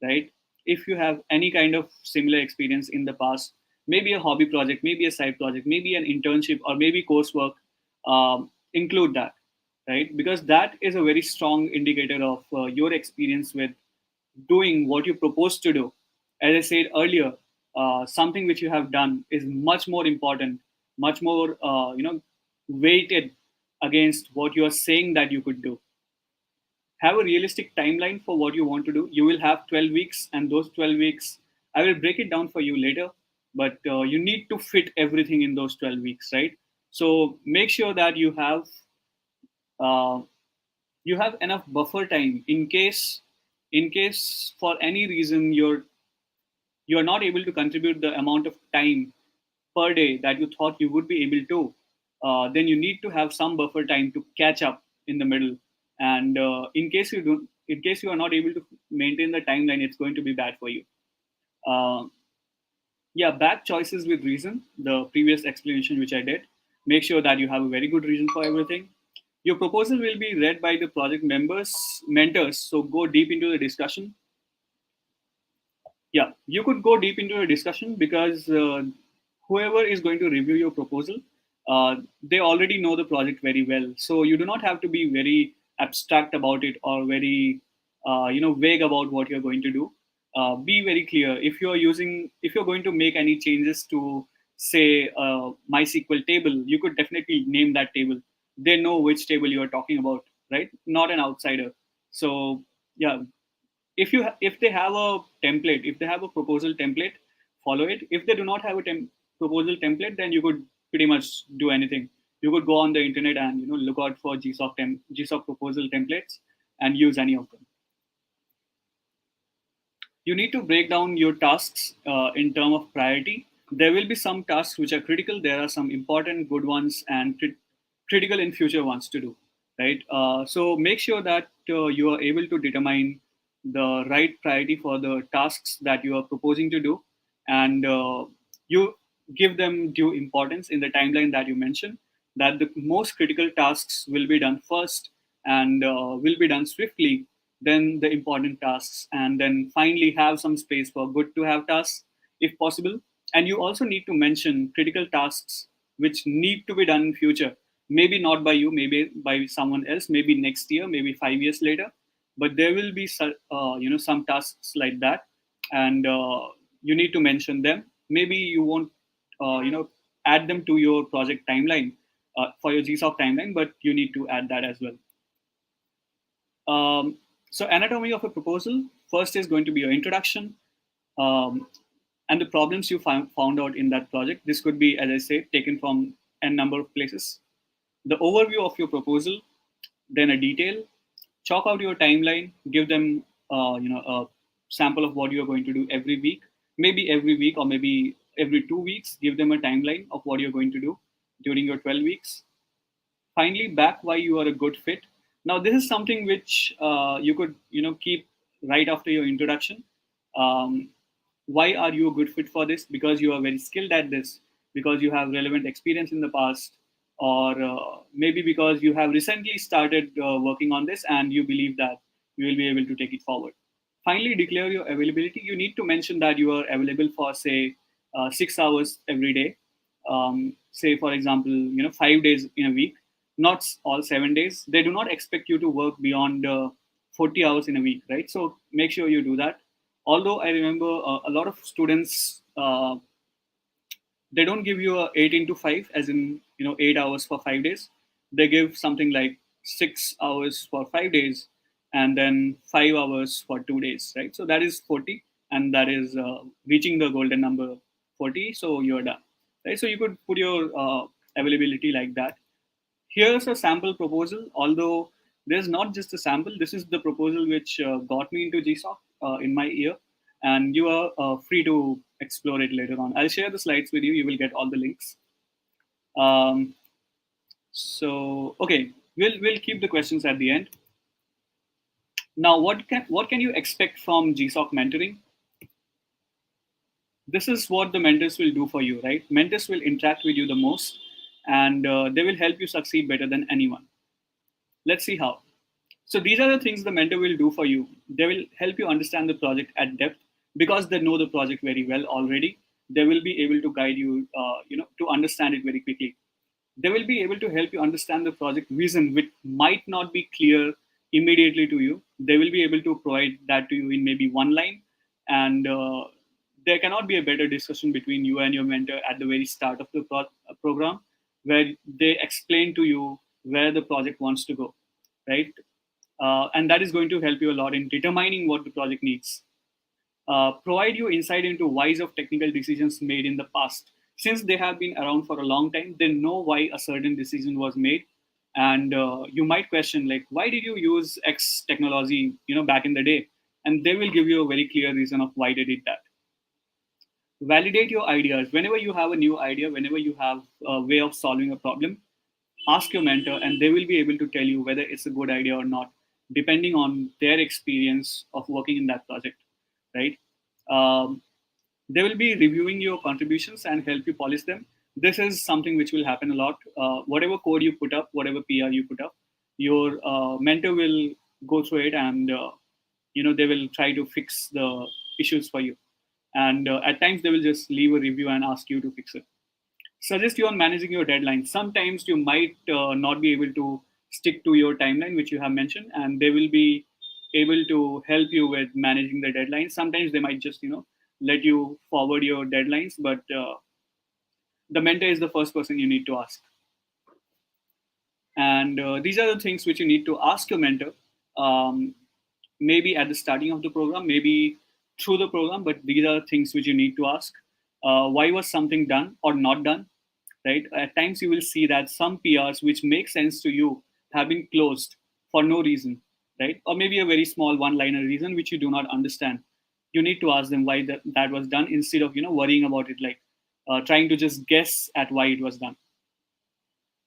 right? If you have any kind of similar experience in the past, maybe a hobby project, maybe a side project, maybe an internship, or maybe coursework, include that, right? Because that is a very strong indicator of your experience with doing what you propose to do. As I said earlier, something which you have done is much more important, much more weighted against what you are saying that you could do. have a realistic timeline for what you want to do. You will have 12 weeks, and those 12 weeks, I will break it down for you later, but you need to fit everything in those 12 weeks, right? So make sure that uh, you have enough buffer time in case for any reason you're not able to contribute the amount of time per day that you thought you would be able to, then you need to have some buffer time to catch up in the middle. And in case you are not able to maintain the timeline, it's going to be bad for you. Uh, yeah, back choices with reason. The previous explanation which I did. Make sure that you have a very good reason for everything. Your proposal will be read by the project mentors. So go deep into the discussion. Yeah, you could go deep into a discussion because whoever is going to review your proposal, they already know the project very well. So you do not have to be very abstract about it or very vague about what you're going to do. Be very clear. If you're going to make any changes to, say, MySQL table, you could definitely name that table. They know which table you are talking about, right? Not an outsider. So yeah, if they have a template, if they have a proposal template, follow it. If they do not have a proposal template, then you could pretty much do anything. You could go on the internet and look out for GSoC proposal templates and use any of them. You need to break down your tasks in terms of priority. There will be some tasks which are critical. There are some important good ones and critical in future ones to do, right? So make sure that you are able to determine the right priority for the tasks that you are proposing to do, and you give them due importance in the timeline that you mentioned, that the most critical tasks will be done first and will be done swiftly, then the important tasks, and then finally have some space for good to have tasks if possible. And you also need to mention critical tasks which need to be done in future, maybe not by you, maybe by someone else, maybe next year, maybe 5 years later, but there will be some tasks like that, and you need to mention them. Maybe you won't add them to your project timeline, for your GSoC timeline, but you need to add that as well. So anatomy of a proposal, first is going to be your introduction, and the problems you found out in that project. This could be, as I say, taken from a number of places. The overview of your proposal, then a detail, chalk out your timeline, give them a sample of what you're going to do every week, maybe every week or maybe every 2 weeks. Give them a timeline of what you're going to do during your 12 weeks. Finally, back why you are a good fit. Now, this is something which you could keep right after your introduction. Why are you a good fit for this? Because you are very skilled at this, because you have relevant experience in the past, or maybe because you have recently started working on this and you believe that you will be able to take it forward. Finally, declare your availability. You need to mention that you are available for, say, 6 hours every day. Say, for example, 5 days in a week, not all 7 days. They do not expect you to work beyond 40 hours in a week, right? So make sure you do that. Although I remember a lot of students, they don't give you a 8 into 5, as in 8 hours for 5 days. They give something like 6 hours for 5 days and then 5 hours for 2 days, right? So that is 40, and that is reaching the golden number 40. So you're done, right? So you could put your availability like that. Here's a sample proposal. Although there's not just a sample, this is the proposal which got me into GSoC in my year, and you are free to explore it later on. I'll share the slides with you. You will get all the links. So okay, we'll keep the questions at the end. Now, what can you expect from GSoC mentoring? This is what the mentors will do for you, right? Mentors will interact with you the most, and they will help you succeed better than anyone. Let's see how. So these are the things the mentor will do for you. They will help you understand the project at depth, because they know the project very well already. They will be able to guide you, to understand it very quickly. They will be able to help you understand the project vision, which might not be clear immediately to you. They will be able to provide that to you in maybe one line, and there cannot be a better discussion between you and your mentor at the very start of the program, where they explain to you where the project wants to go, right? And that is going to help you a lot in determining what the project needs. Provide you insight into whys of technical decisions made in the past. Since they have been around for a long time, they know why a certain decision was made. And you might question, like, why did you use X technology, back in the day? And they will give you a very clear reason of why they did that. Validate your ideas. Whenever you have a new idea, whenever you have a way of solving a problem, ask your mentor, and they will be able to tell you whether it's a good idea or not, depending on their experience of working in that project, right? They will be reviewing your contributions and help you polish them. This is something which will happen a lot. Whatever code you put up, whatever PR you put up, your mentor will go through it, and they will try to fix the issues for you. And at times they will just leave a review and ask you to fix it. Suggest you on managing your deadlines. Sometimes you might not be able to stick to your timeline, which you have mentioned, and they will be able to help you with managing the deadlines. Sometimes they might just, let you forward your deadlines, but the mentor is the first person you need to ask. And these are the things which you need to ask your mentor, maybe at the starting of the program, maybe through the program, but these are things which you need to ask. Why was something done or not done, right? At times you will see that some PRs which make sense to you have been closed for no reason, right? Or maybe a very small one-liner reason which you do not understand. You need to ask them why that was done, instead of worrying about it, like trying to just guess at why it was done.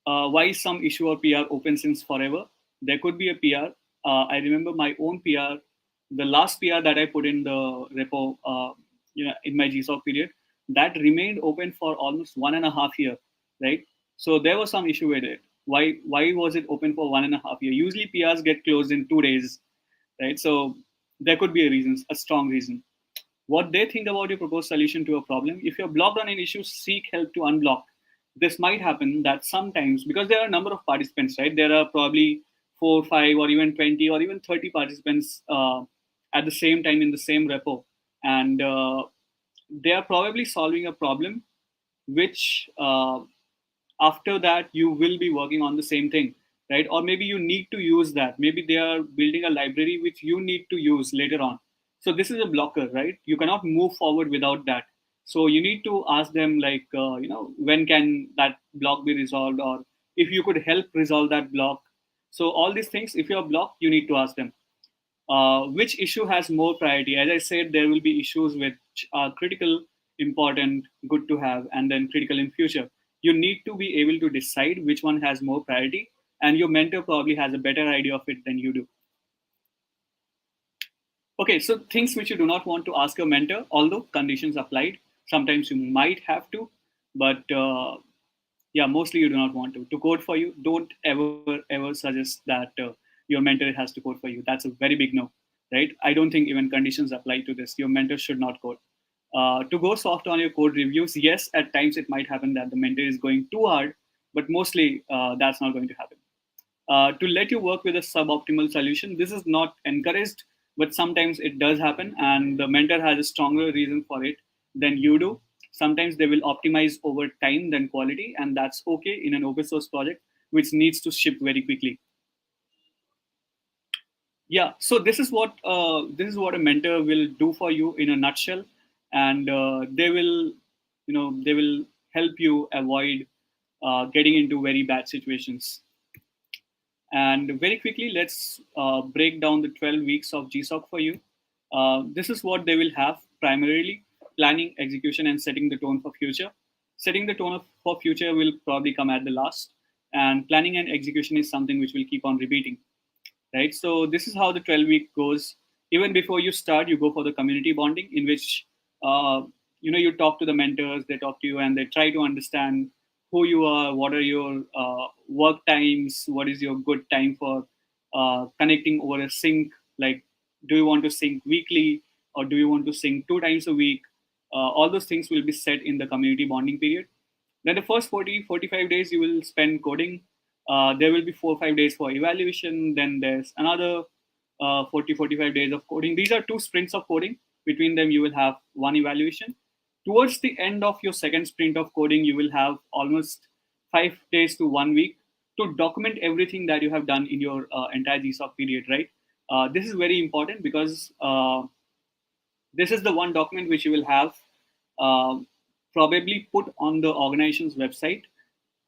Why some issue or PR open since forever? There could be a PR. I remember my own PR, the last PR that I put in the repo, in my GSoC period, that remained open for almost 1.5 years, right? So there was some issue with it. Why was it open for 1.5 years? Usually PRs get closed in 2 days, right? So there could be a strong reason. What they think about your proposed solution to a problem. If you're blocked on an issue, seek help to unblock. This might happen that sometimes, because there are a number of participants, right? There are probably 4, 5, or even 20, or even 30 participants at the same time in the same repo. And they are probably solving a problem which after that you will be working on the same thing, right? Or maybe you need to use that. Maybe they are building a library which you need to use later on. So this is a blocker, right? You cannot move forward without that. So you need to ask them, like, when can that block be resolved, or if you could help resolve that block. So all these things, if you're blocked, you need to ask them. Which issue has more priority? As I said, there will be issues which are critical, important, good to have, and then critical in future. You need to be able to decide which one has more priority, and your mentor probably has a better idea of it than you do. Okay, so things which you do not want to ask your mentor, although conditions applied. Sometimes you might have to, but yeah, mostly you do not want to. To code for you, don't ever suggest that your mentor has to code for you. That's a very big no, right? I don't think even conditions apply to this. Your mentor should not code. To go soft on your code reviews, yes, at times it might happen that the mentor is going too hard, but mostly that's not going to happen. To let you work with a suboptimal solution, this is not encouraged, but sometimes it does happen, and the mentor has a stronger reason for it than you do. Sometimes they will optimize over time than quality, and that's okay in an open source project which needs to ship very quickly. Yeah, so this is what a mentor will do for you in a nutshell, and they will help you avoid getting into very bad situations. And very quickly, let's break down the 12 weeks of GSoC for you. This is what they will have primarily: planning, execution, and setting the tone for future. Setting the tone for future will probably come at the last, and planning and execution is something which will keep on repeating, right? So this is how the 12-week goes. Even before you start, you go for the community bonding, in which you talk to the mentors, they talk to you, and they try to understand who you are, what are your work times, what is your good time for connecting over a sync. Like, do you want to sync weekly, or do you want to sync 2 times a week? All those things will be set in the community bonding period. Then the first 40-45 days you will spend coding. There will be 4 or 5 days for evaluation. Then there's another 40-45 days of coding. These are 2 sprints of coding. Between them, you will have 1 evaluation. Towards the end of your second sprint of coding, you will have almost 5 days to 1 week to document everything that you have done in your entire GSoC period, right? This is very important because this is the one document which you will have probably put on the organization's website,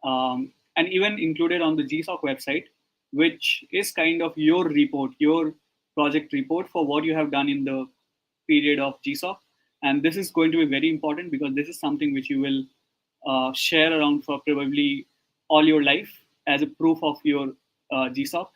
and even included on the GSoC website, which is kind of your report, your project report for what you have done in the period of GSoC. And this is going to be very important because this is something which you will share around for probably all your life as a proof of your GSoC.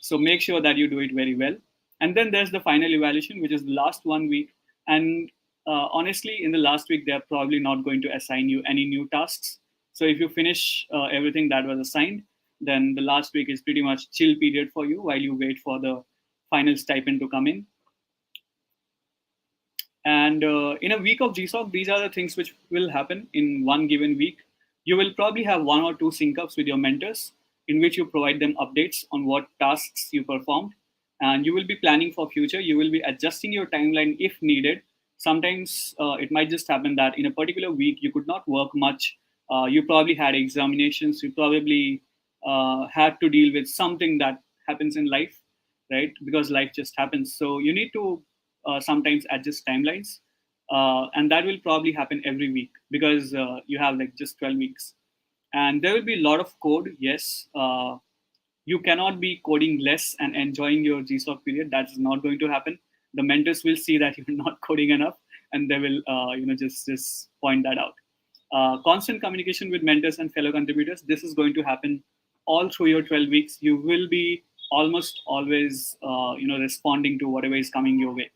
So make sure that you do it very well. And then there's the final evaluation, which is the last 1 week. And honestly, in the last week, they're probably not going to assign you any new tasks. So if you finish everything that was assigned, then the last week is pretty much chill period for you while you wait for the final stipend to come in. And in a week of GSoC, these are the things which will happen in one given week. You will probably have 1 or 2 sync-ups with your mentors in which you provide them updates on what tasks you performed. And you will be planning for future. You will be adjusting your timeline if needed. Sometimes it might just happen that in a particular week, you could not work much. You probably had examinations. You probably had to deal with something that happens in life, right? Because life just happens. So you need to sometimes adjust timelines. And that will probably happen every week because you have like just 12 weeks. And there will be a lot of code, yes. You cannot be coding less and enjoying your GSoC period. That's not going to happen. The mentors will see that you're not coding enough, and they will just point that out. Constant communication with mentors and fellow contributors. This is going to happen all through your 12 weeks. You will be almost always responding to whatever is coming your way.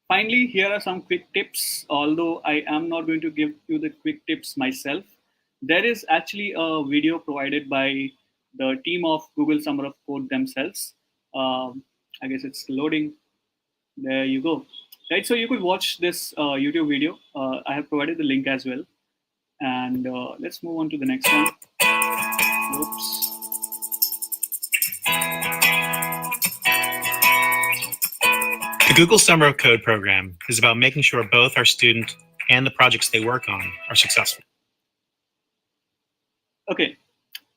Finally, here are some quick tips. Although I am not going to give you the quick tips myself, there is actually a video provided by the team of Google Summer of Code themselves. I guess it's loading. There you go. Right, so you could watch this YouTube video. I have provided the link as well. And let's move on to the next one. Oops. The Google Summer of Code program is about making sure both our student and the projects they work on are successful. Okay.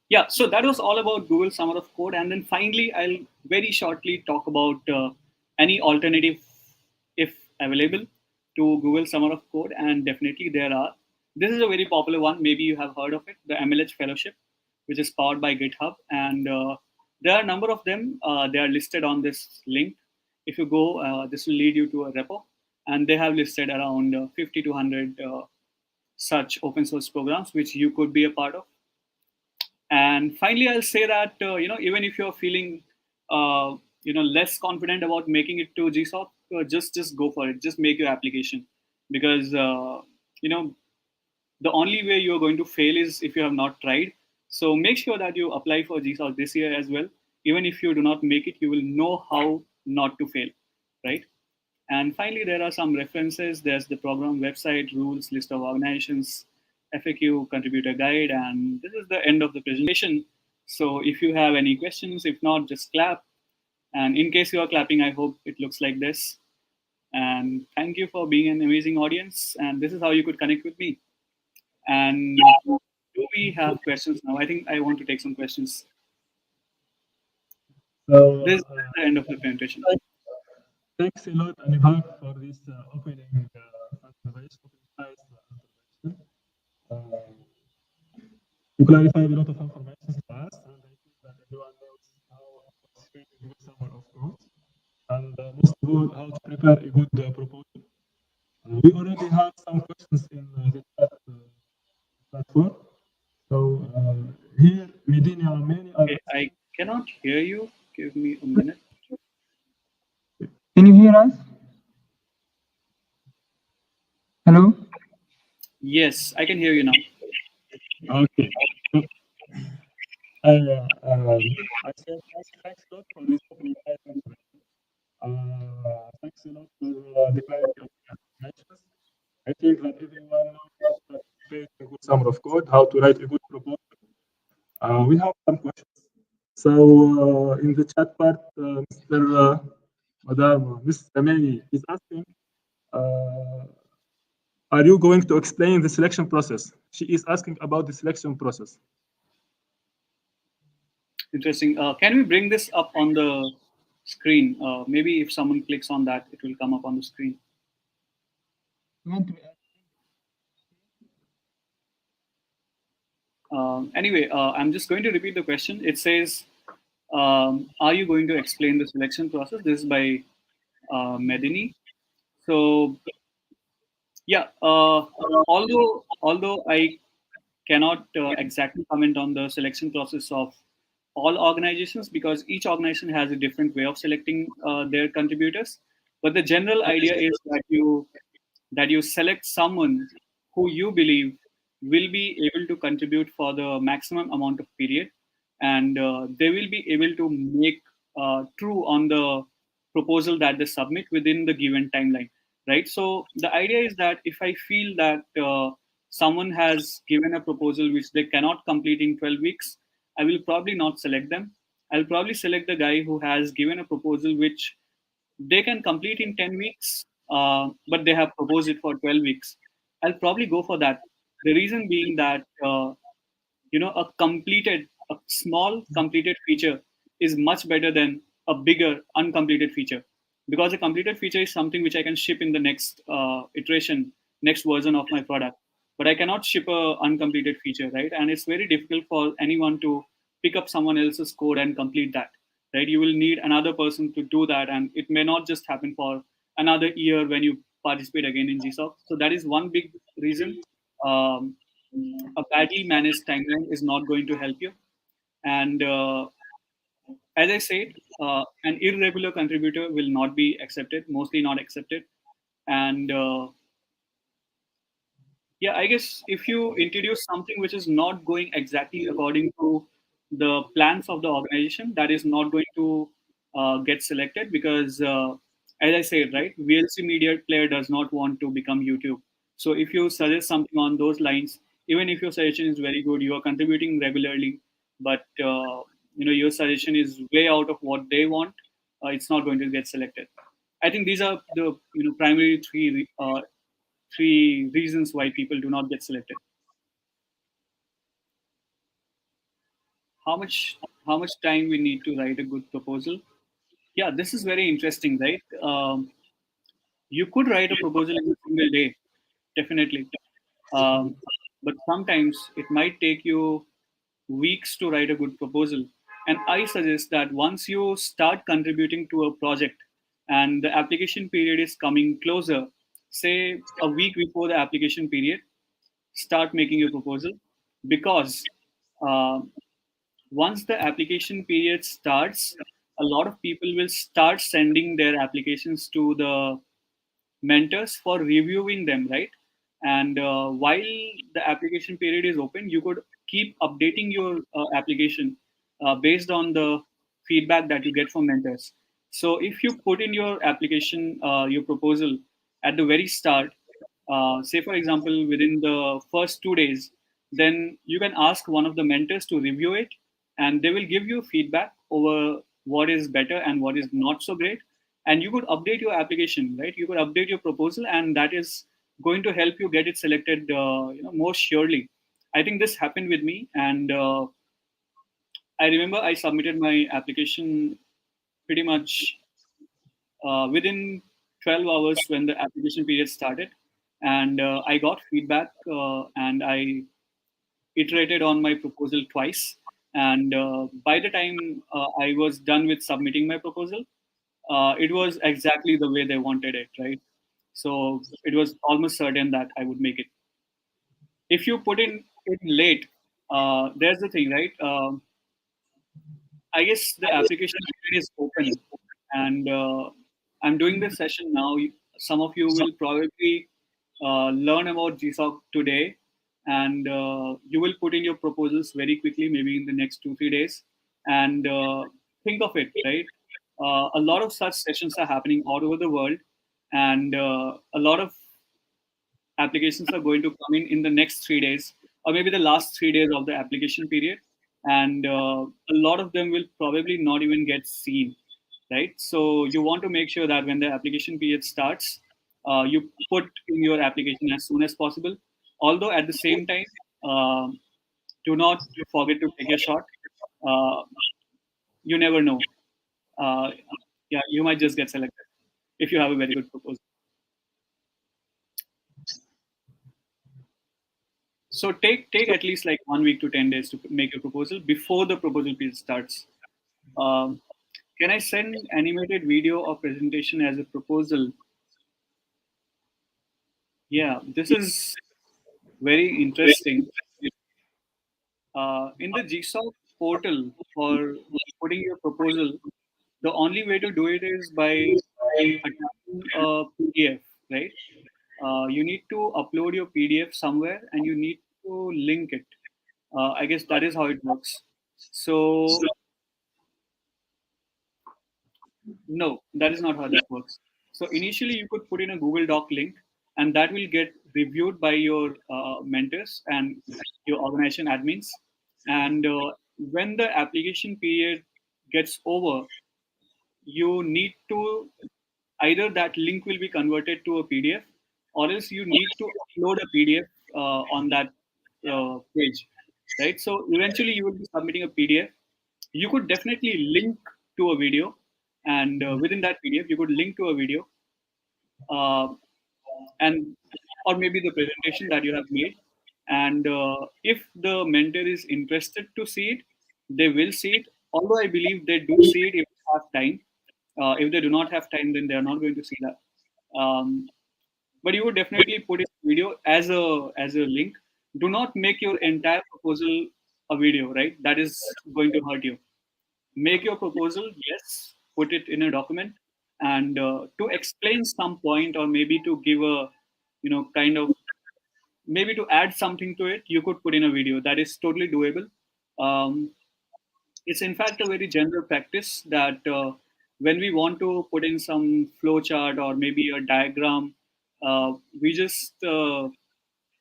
Yeah, so that was all about Google Summer of Code. And then finally, I'll very shortly talk about any alternative, if available, to Google Summer of Code. And definitely there are. This is a very popular one. Maybe you have heard of it, the MLH Fellowship, which is powered by GitHub. And there are a number of them. They are listed on this link. If you go, this will lead you to a repo. And they have listed around 50 to 100 such open source programs, which you could be a part of. And finally, I'll say that even if you're feeling less confident about making it to GSoC, just go for it. Just make your application, because the only way you're going to fail is if you have not tried. So make sure that you apply for GSoC this year as well. Even if you do not make it, you will know how not to fail, right? And finally, there are some references. There's the program website, rules, list of organizations, FAQ, contributor guide, and this is the end of the presentation. So if you have any questions, if not, just clap. And in case you are clapping, I hope it looks like this. And thank you for being an amazing audience. And this is how you could connect with me. And do we have questions now? I think I want to take some questions. So This is the end of the presentation. Thanks a lot, Anibal, for this opening introduction. You clarified a lot of information to us, and I think that everyone knows how to participate in the Summer of Code, and most of all, how to prepare a good proposal. We already have some questions in the chat platform. So here within our many. Okay, I cannot hear you. Give me a minute. Can you hear us? Hello? Yes, I can hear you now. Okay. I said thanks a lot for this opening item. Thanks a lot for the clarity of the explanations. I think that everyone knows how to participate in a good Summer of Code, how to write a good proposal. We have some questions. So in the chat part, Ms. Amani is asking, are you going to explain the selection process? She is asking about the selection process. Interesting. Can we bring this up on the screen? Maybe if someone clicks on that, it will come up on the screen. Anyway, I'm just going to repeat the question. It says, are you going to explain the selection process? This is by Medini. So, yeah, although I cannot exactly comment on the selection process of all organizations, because each organization has a different way of selecting their contributors. But the general idea is that you select someone who you believe will be able to contribute for the maximum amount of period, and they will be able to make true on the proposal that they submit within the given timeline, right? So the idea is that if I feel that someone has given a proposal which they cannot complete in 12 weeks, I will probably not select them. I'll probably select the guy who has given a proposal which they can complete in 10 weeks, but they have proposed it for 12 weeks. I'll probably go for that. The reason being that, a small completed feature is much better than a bigger uncompleted feature, because a completed feature is something which I can ship in the next iteration, next version of my product. But I cannot ship a uncompleted feature, right? And it's very difficult for anyone to pick up someone else's code and complete that, right? You will need another person to do that, and it may not just happen for another year when you participate again in GSoC. So that is one big reason. Um, a badly managed timeline is not going to help you. And as I said, an irregular contributor will not be accepted, mostly not accepted. And yeah, I guess if you introduce something which is not going exactly according to the plans of the organization, that is not going to get selected, because as I said, right, VLC media player does not want to become YouTube. So if you suggest something on those lines, even if your suggestion is very good, you are contributing regularly, but your suggestion is way out of what they want, it's not going to get selected. I think these are the primary three reasons why people do not get selected. How much time we need to write a good proposal? Yeah, this is very interesting, right? You could write a proposal in a single day, definitely, um, but sometimes it might take you weeks to write a good proposal. And I suggest that once you start contributing to a project and the application period is coming closer, say a week before the application period, start making your proposal, because uh, once the application period starts, a lot of people will start sending their applications to the mentors for reviewing them, right? And while the application period is open, you could keep updating your application based on the feedback that you get from mentors. So if you put in your application, your proposal at the very start, say for example within the first 2 days, then you can ask one of the mentors to review it, and they will give you feedback over what is better and what is not so great. And you could update your application, right? You could update your proposal, and that is going to help you get it selected more surely. I think this happened with me, and I remember I submitted my application pretty much within 12 hours when the application period started, and I got feedback, and I iterated on my proposal twice. And by the time I was done with submitting my proposal, it was exactly the way they wanted it, right? So it was almost certain that I would make it. If you put in it late, there's the thing, right? I guess the application period is open, and I'm doing this session now. Some of you will probably learn about GSoC today, and you will put in your proposals very quickly, maybe in the next 2-3 days. And think of it, right? A lot of such sessions are happening all over the world, and a lot of applications are going to come in the next 3 days, or maybe the last 3 days of the application period, and a lot of them will probably not even get seen, right? So you want to make sure that when the application period starts, you put in your application as soon as possible. Although at the same time, do not forget to take a shot. Uh, you never know. Yeah, you might just get selected if you have a very good proposal. So take at least like 1 week to 10 days to make a proposal before the proposal period starts. Can I send animated video or presentation as a proposal? Yeah, this is very interesting. In the GSoC portal for putting your proposal, the only way to do it is by attaching a PDF, right? You need to upload your PDF somewhere and you need to link it. I guess that is how it works. So no, that is not how that works. So initially you could put in a Google Doc link and that will get reviewed by your mentors and your organization admins. And when the application period gets over, you need to either that link will be converted to a PDF or else you need to upload a PDF on that page, right? So eventually you will be submitting a PDF. You could definitely link to a video, and within that PDF you could link to a video, uh, and or maybe the presentation that you have made. And if the mentor is interested to see it, they will see it. Although I believe they do see it if they have time. If they do not have time, then they are not going to see that. But you would definitely put in video as a link. Do not make your entire proposal a video, right? That is going to hurt you. Make your proposal, yes, put it in a document, and to explain some point or maybe to give a kind of maybe to add something to it, you could put in a video. That is totally doable. um, it's in fact a very general practice that when we want to put in some flow chart or maybe a diagram, we just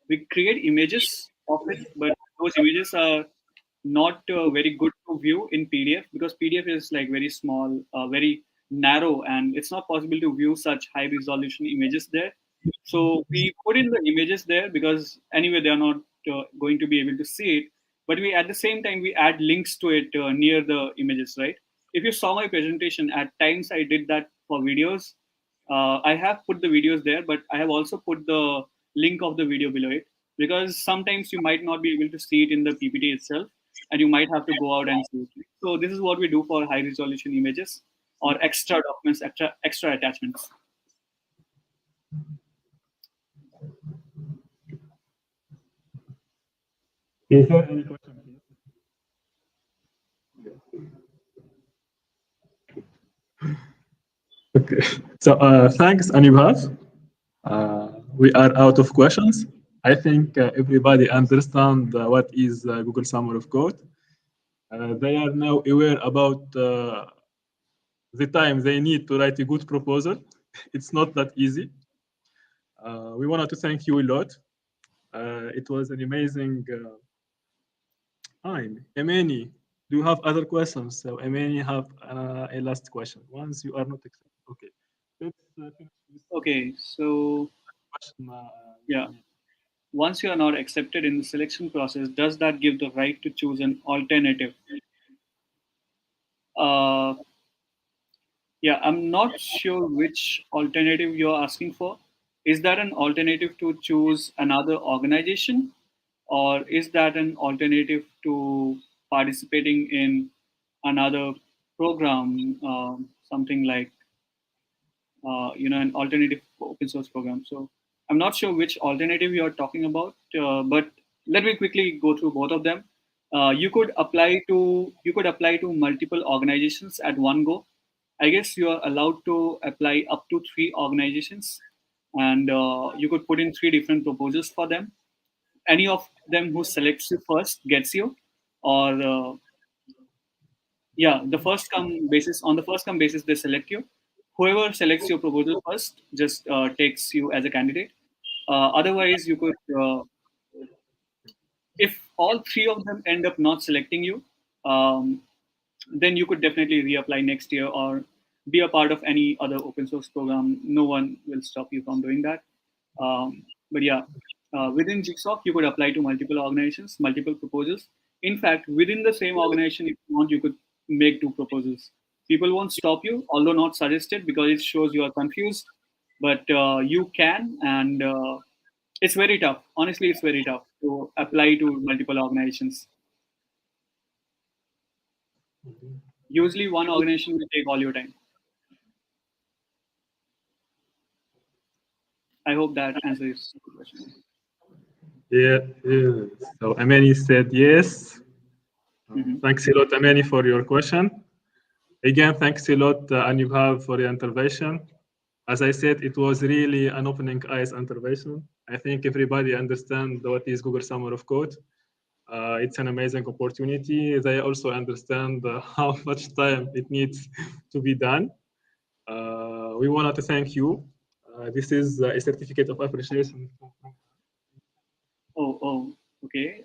we create images of it, but those images are not very good to view in PDF because PDF is like very small, very narrow, and it's not possible to view such high resolution images there. So we put in the images there because anyway they are not going to be able to see it. But we at the same time we add links to it near the images, right? If you saw my presentation, at times I did that for videos. I have put the videos there, but I have also put the link of the video below it because sometimes you might not be able to see it in the PPT itself, and you might have to go out and see it. So this is what we do for high resolution images or extra documents, extra attachments. Is there any question, please? Okay. So thanks, Anubhav. We are out of questions. I think everybody understands what is Google Summer of Code. They are now aware about the time they need to write a good proposal. It's not that easy. We wanted to thank you a lot. It was an amazing time. Emeni, do you have other questions? So Emeni have a last question. Once you are not accepted, okay. Let's finish this Okay, so question. yeah. Once you are not accepted in the selection process, does that give the right to choose an alternative? Uh, yeah, I'm not sure which alternative you're asking for. Is that an alternative to choose another organization, or is that an alternative to participating in another program, something like an alternative open source program? So I'm not sure which alternative you're talking about, but let me quickly go through both of them. You could apply to multiple organizations at one go. I guess you are allowed to apply up to 3 organizations, and you could put in 3 different proposals for them. Any of them who selects you first gets you, or yeah, the first come basis on the first come basis they select you. Whoever selects your proposal first just takes you as a candidate. Otherwise, you could if all 3 of them end up not selecting you, um, then you could definitely reapply next year or be a part of any other open source program. No one will stop you from doing that. But yeah, within GSoC, you could apply to multiple organizations, multiple proposals. In fact, within the same organization, if you want, you could make 2 proposals. People won't stop you, although not suggested, because it shows you are confused. But you can, and it's very tough. Honestly, it's very tough to apply to multiple organizations. Usually, one organization will take all your time. I hope that answers the question. Yeah. So Amani said yes. Thanks a lot, Amani, for your question. Again, thanks a lot, Anubhav, for your intervention. As I said, it was really an opening eyes intervention. I think everybody understands what is Google Summer of Code. It's an amazing opportunity. They also understand how much time it needs to be done. We wanted to thank you. This is a certificate of appreciation. Oh, okay.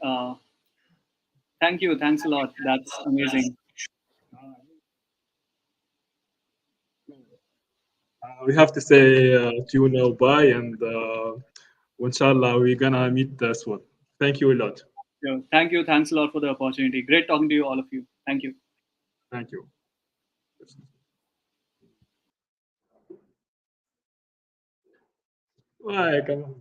Thank you. Thanks a lot. That's amazing. We have to say to you now bye, and inshallah we're gonna meet soon. Thank you a lot. Yeah, thank you. Thanks a lot for the opportunity. Great talking to you, all of you. Thank you. Thank you. Why, come on.